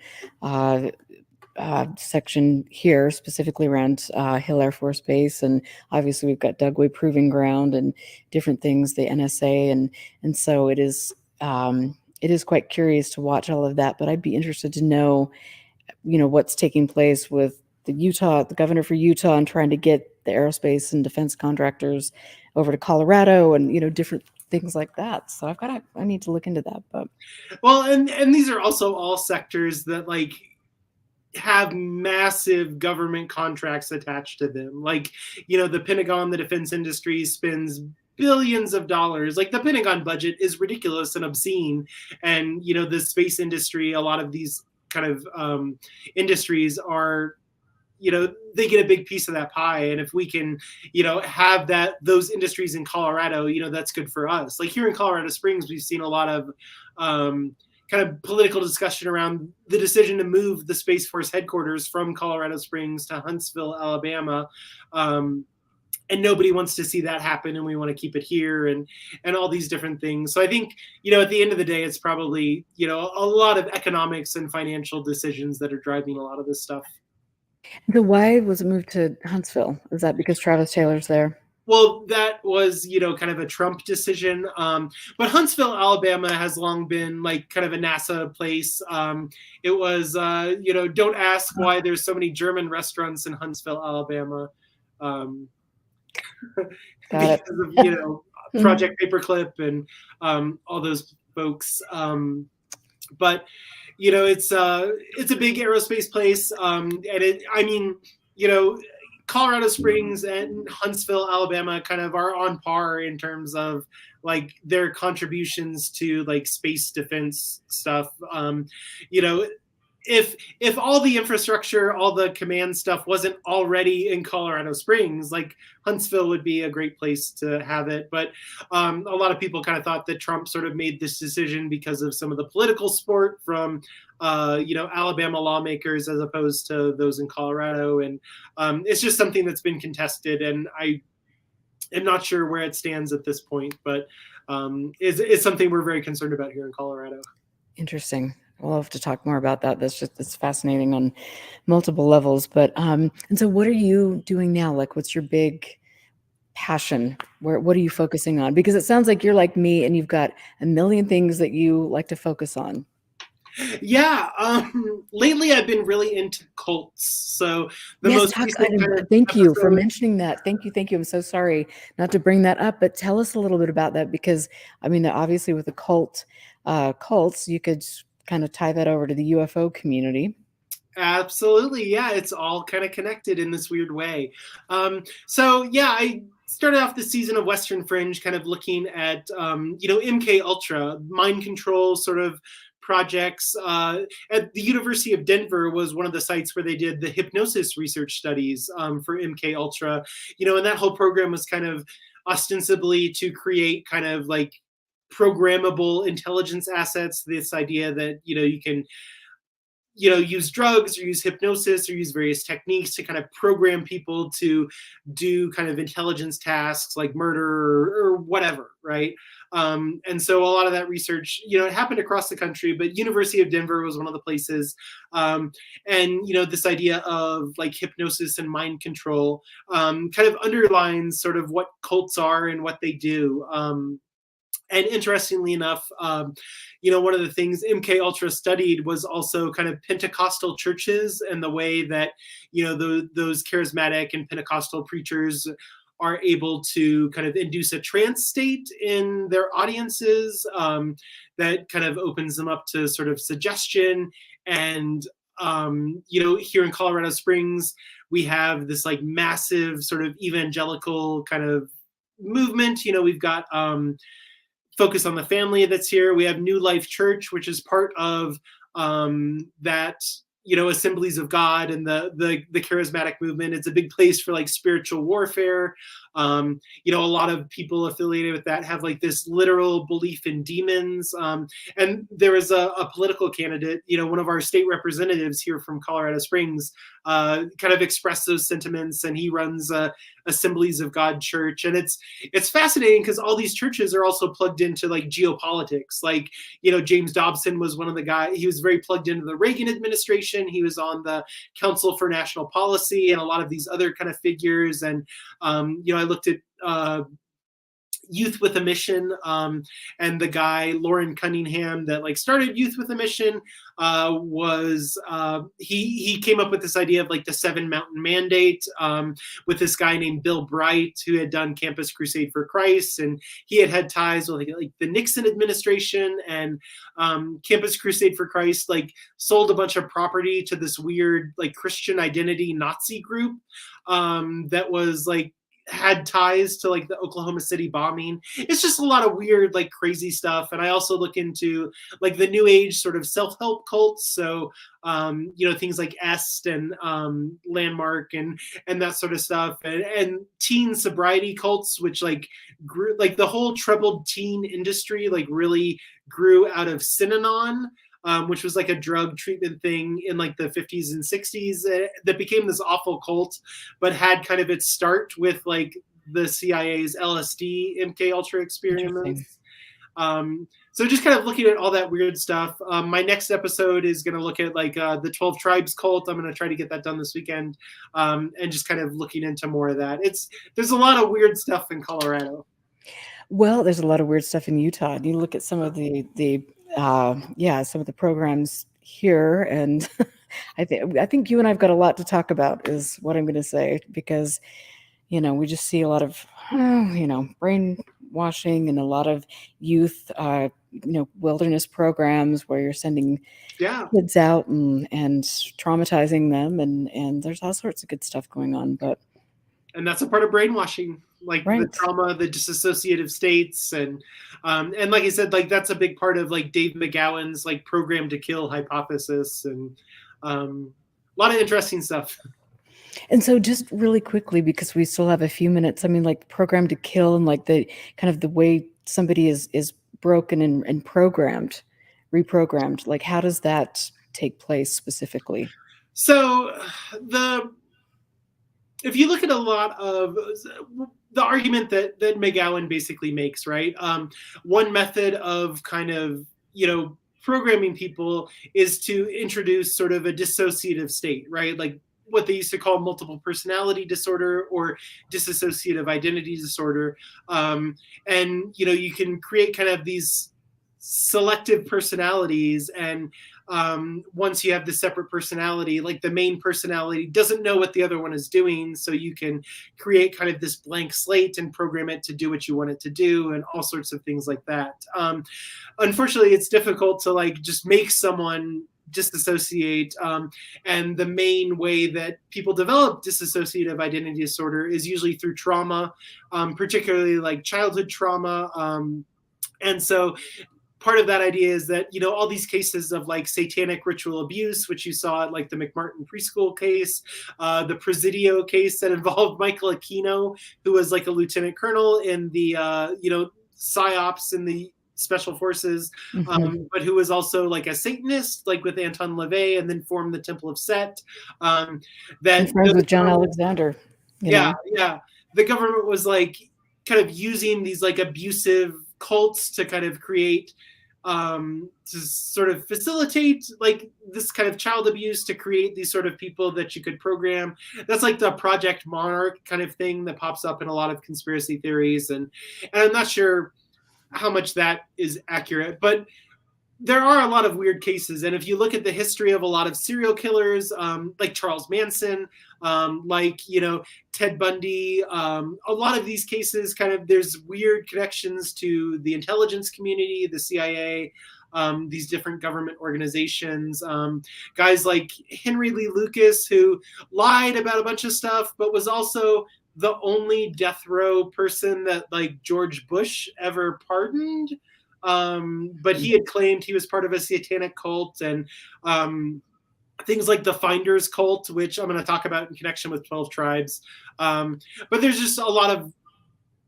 section here, specifically around Hill Air Force Base, and obviously we've got Dugway Proving Ground and different things, the NSA, and so it is quite curious to watch all of that. But I'd be interested to know, what's taking place with the governor for Utah, and trying to get the aerospace and defense contractors over to Colorado, and different things like that. So I need to look into that. But well, and these are also all sectors that like have massive government contracts attached to them. Like, you know, the Pentagon, the defense industry spends billions of dollars. Like the Pentagon budget is ridiculous and obscene. And, you know, the space industry, a lot of these kind of industries are, you know, they get a big piece of that pie. And if we can, you know, have those industries in Colorado, you know, that's good for us. Like here in Colorado Springs, we've seen a lot of kind of political discussion around the decision to move the Space Force headquarters from Colorado Springs to Huntsville, Alabama. And nobody wants to see that happen, and we want to keep it here, and all these different things. So I think, you know, at the end of the day, it's probably, you know, a lot of economics and financial decisions that are driving a lot of this stuff. So why was it moved to Huntsville? Is that because Travis Taylor's there? Well, that was, you know, kind of a Trump decision. But Huntsville, Alabama has long been like kind of a NASA place. It was, you know, don't ask why there's so many German restaurants in Huntsville, Alabama. Because of, you know, Project Paperclip and all those folks. But, you know, it's a big aerospace place. And I mean, you know, Colorado Springs and Huntsville, Alabama kind of are on par in terms of like their contributions to like space defense stuff. You know, if all the infrastructure, all the command stuff wasn't already in Colorado Springs, like Huntsville would be a great place to have it. But a lot of people kind of thought that Trump sort of made this decision because of some of the political support from you know, Alabama lawmakers as opposed to those in Colorado. And it's just something that's been contested, and I am not sure where it stands at this point, but it's something we're very concerned about here in Colorado. Interesting. We'll have to talk more about that. It's fascinating on multiple levels. But and so what are you doing now? Like, what's your big passion? What are you focusing on? Because it sounds like you're like me and you've got a million things that you like to focus on. Yeah, lately I've been really into cults. So the most recent thank you for mentioning that. Thank you. I'm so sorry not to bring that up, but tell us a little bit about that, because I mean, obviously with the cults, you could kind of tie that over to the UFO community. Absolutely, yeah, it's all kind of connected in this weird way. So yeah, I started off this season of Western Fringe kind of looking at you know, MK Ultra, mind control sort of projects. At the University of Denver was one of the sites where they did the hypnosis research studies for MK Ultra. You know, and that whole program was kind of ostensibly to create kind of like programmable intelligence assets. This idea that, you know, you can, you know, use drugs or use hypnosis or use various techniques to kind of program people to do kind of intelligence tasks like murder or whatever, right? And so a lot of that research, you know, it happened across the country, but University of Denver was one of the places. And, you know, this idea of like hypnosis and mind control kind of underlines sort of what cults are and what they do. And interestingly enough, you know, one of the things MK Ultra studied was also kind of Pentecostal churches and the way that, you know, those charismatic and Pentecostal preachers are able to kind of induce a trance state in their audiences that kind of opens them up to sort of suggestion. And, you know, here in Colorado Springs, we have this like massive sort of evangelical kind of movement. You know, we've got Focus on the Family that's here. We have New Life Church, which is part of that, you know, Assemblies of God and the charismatic movement. It's a big place for like spiritual warfare. You know, a lot of people affiliated with that have like this literal belief in demons. And there was a political candidate, you know, one of our state representatives here from Colorado Springs, kind of expressed those sentiments, and he runs Assemblies of God Church. And it's fascinating because all these churches are also plugged into like geopolitics. Like, you know, James Dobson was one of the guys, he was very plugged into the Reagan administration. He was on the Council for National Policy and a lot of these other kind of figures. And, you know, I looked at, Youth with a Mission, and the guy Lauren Cunningham that like started Youth with a Mission was he came up with this idea of like the 7 Mountain Mandate with this guy named Bill Bright, who had done Campus Crusade for Christ, and he had ties with like the Nixon administration, and Campus Crusade for Christ like sold a bunch of property to this weird like Christian identity Nazi group that was like had ties to like the Oklahoma City bombing. It's just a lot of weird, like crazy stuff. And I also look into like the new age sort of self-help cults. So, things like Est and Landmark and that sort of stuff, and teen sobriety cults, which like grew, like the whole troubled teen industry, like really grew out of Synanon, which was like a drug treatment thing in like the 50s and 60s that became this awful cult, but had kind of its start with like the CIA's LSD MK Ultra experiments. So just kind of looking at all that weird stuff. My next episode is going to look at like the 12 Tribes cult. I'm going to try to get that done this weekend, and just kind of looking into more of that. There's a lot of weird stuff in Colorado. Well, there's a lot of weird stuff in Utah. And you look at some of some of the programs here, and I think you and I've got a lot to talk about, is what I'm going to say, because we just see a lot of brainwashing and a lot of youth wilderness programs where you're sending kids out and traumatizing them, and there's all sorts of good stuff going on, and that's a part of brainwashing, like the trauma, the dissociative states, and like I said, like that's a big part of like Dave McGowan's like program to kill hypothesis, and a lot of interesting stuff. And so just really quickly, because we still have a few minutes, I mean, like program to kill and like the kind of the way somebody is broken and reprogrammed, like how does that take place specifically? So if you look at a lot of the argument that McGowan basically makes, right? One method of kind of, programming people is to introduce sort of a dissociative state, right? Like what they used to call multiple personality disorder or dissociative identity disorder. And, you can create kind of these selective personalities, and once you have the separate personality, like the main personality doesn't know what the other one is doing, so you can create kind of this blank slate and program it to do what you want it to do, and all sorts of things like that. Unfortunately, it's difficult to like just make someone disassociate, and the main way that people develop dissociative identity disorder is usually through trauma, particularly like childhood trauma, and so part of that idea is that, all these cases of like satanic ritual abuse, which you saw at like the McMartin preschool case, the Presidio case that involved Michael Aquino, who was like a lieutenant colonel in the, PSYOPs in the special forces, but who was also like a Satanist, like with Anton LaVey, and then formed the Temple of Set. And friends with John Alexander. Yeah. The government was like kind of using these like abusive cults to kind of create, to sort of facilitate like this kind of child abuse, to create these sort of people that you could program. That's like the Project Monarch kind of thing that pops up in a lot of conspiracy theories. And I'm not sure how much that is accurate, but there are a lot of weird cases. And if you look at the history of a lot of serial killers, like Charles Manson, Ted Bundy, a lot of these cases kind of, there's weird connections to the intelligence community, the CIA, these different government organizations, guys like Henry Lee Lucas, who lied about a bunch of stuff, but was also the only death row person that like George Bush ever pardoned. But he had claimed he was part of a satanic cult, and things like the Finders cult, which I'm going to talk about in connection with 12 Tribes. But there's just a lot of,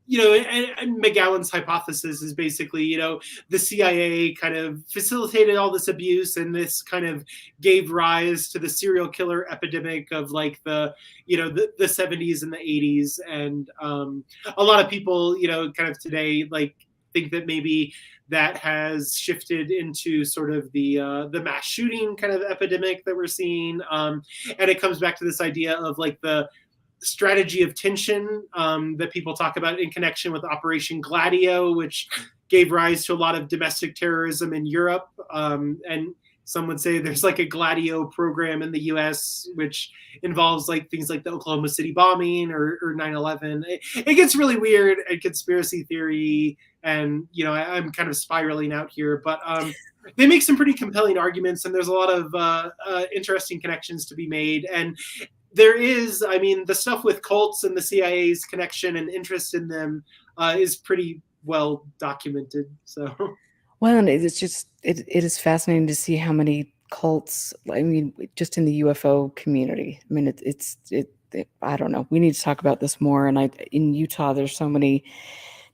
and McGowan's hypothesis is basically, the CIA kind of facilitated all this abuse, and this kind of gave rise to the serial killer epidemic of like the 70s and the 80s. And a lot of people, kind of today, like think that maybe that has shifted into sort of the mass shooting kind of epidemic that we're seeing. And it comes back to this idea of like the strategy of tension that people talk about in connection with Operation Gladio, which gave rise to a lot of domestic terrorism in Europe. And some would say there's like a Gladio program in the US, which involves like things like the Oklahoma City bombing or 9/11. It gets really weird and conspiracy theory. And, you know, I'm kind of spiraling out here, but they make some pretty compelling arguments, and there's a lot of interesting connections to be made. And there is, I mean, the stuff with cults and the CIA's connection and interest in them is pretty well documented. So, well, and it's just it is fascinating to see how many cults. I mean, just in the UFO community. I mean, it's I don't know. We need to talk about this more. And in Utah, there's so many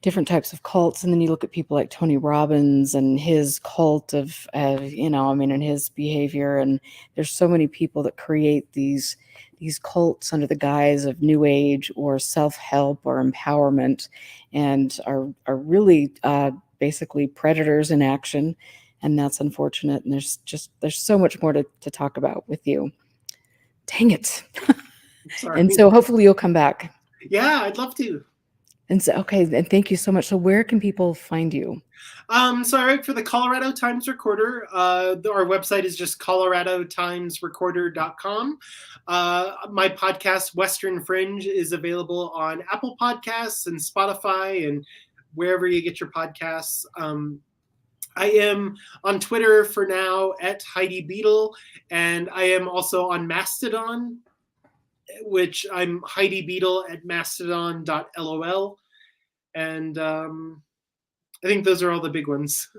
different types of cults, and then you look at people like Tony Robbins and his cult of you know, I mean, and his behavior, and there's so many people that create these cults under the guise of new age or self-help or empowerment, and are really basically predators in action. And that's unfortunate, and there's so much more to talk about with you. Dang it. sorry. And so hopefully you'll come back. Yeah, I'd love to. And so, okay, and thank you so much. So where can people find you? So I write for the Colorado Times Recorder. Our website is just coloradotimesrecorder.com. My podcast, Western Fringe, is available on Apple Podcasts and Spotify and wherever you get your podcasts. I am on Twitter for now at Heidi Beadle, and I am also on Mastodon, which I'm Heidi Beadle at mastodon.lol. And I think those are all the big ones.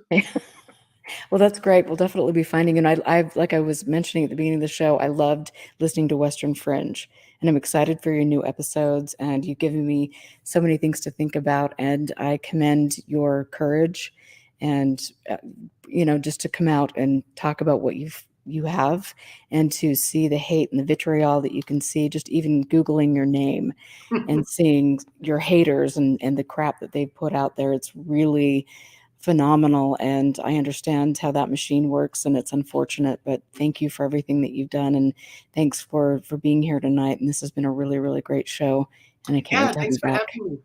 Well, that's great. We'll definitely be finding. And I've, like I was mentioning at the beginning of the show, I loved listening to Western Fringe, and I'm excited for your new episodes. And you've given me so many things to think about. And I commend your courage, and you know, just to come out and talk about what you have, and to see the hate and the vitriol that you can see just even Googling your name and seeing your haters and the crap that they've put out there. It's really phenomenal. And I understand how that machine works, and it's unfortunate, but thank you for everything that you've done. And thanks for being here tonight. And this has been a really, really great show. And I can't wait to have you back. Having me.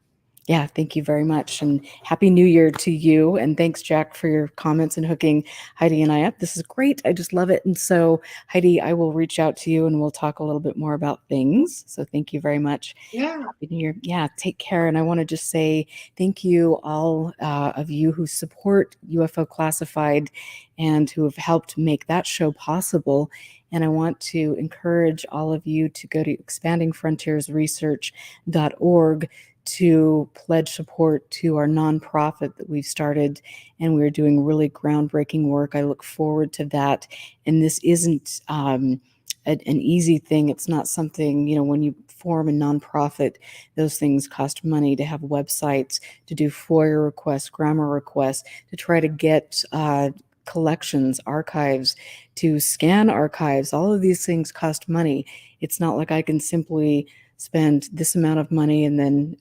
Yeah, thank you very much. And Happy New Year to you. And thanks, Jack, for your comments and hooking Heidi and I up. This is great. I just love it. And so, Heidi, I will reach out to you and we'll talk a little bit more about things. So thank you very much. Yeah. Happy New Year. Yeah, take care. And I want to just say thank you, all of you who support UFO Classified and who have helped make that show possible. And I want to encourage all of you to go to expandingfrontiersresearch.org to pledge support to our nonprofit that we've started, and we're doing really groundbreaking work. I look forward to that. And this isn't an easy thing. It's not something, you know, when you form a nonprofit, those things cost money to have websites, to do FOIA requests, grammar requests, to try to get collections, archives, to scan archives. All of these things cost money. It's not like I can simply spend this amount of money and then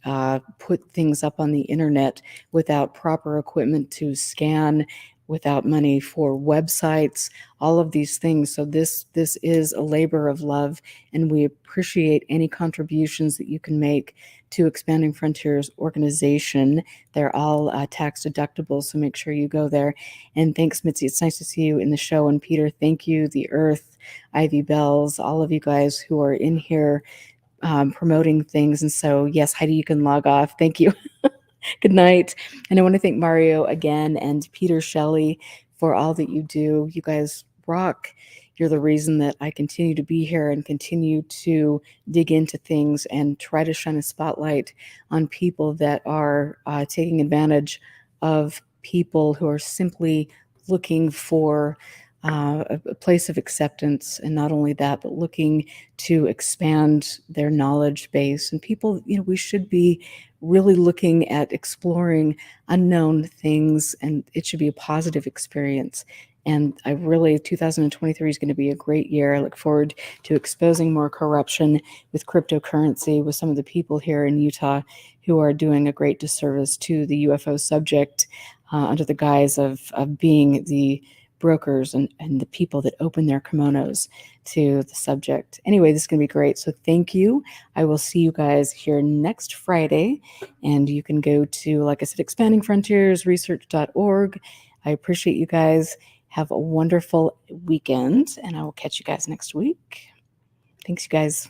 put things up on the internet without proper equipment to scan, without money for websites, all of these things. So this is a labor of love, and we appreciate any contributions that you can make to Expanding Frontiers organization. They're all tax deductible, so make sure you go there. And thanks, Mitzi. It's nice to see you in the show. And Peter, thank you. The Earth, Ivy Bells, all of you guys who are in here promoting things. And so, yes, Heidi, you can log off. Thank you. Good night. And I want to thank Mario again and Peter Shelley for all that you do. You guys rock. You're the reason that I continue to be here and continue to dig into things and try to shine a spotlight on people that are taking advantage of people who are simply looking for a place of acceptance. And not only that, but looking to expand their knowledge base. And people, you know, we should be really looking at exploring unknown things, and it should be a positive experience. And 2023 is going to be a great year. I look forward to exposing more corruption with cryptocurrency with some of the people here in Utah who are doing a great disservice to the UFO subject under the guise of being the brokers and the people that open their kimonos to the subject. Anyway, this is going to be great. So thank you. I will see you guys here next Friday. And you can go to, like I said, expandingfrontiersresearch.org. I appreciate you guys. Have a wonderful weekend, and I will catch you guys next week. Thanks, you guys.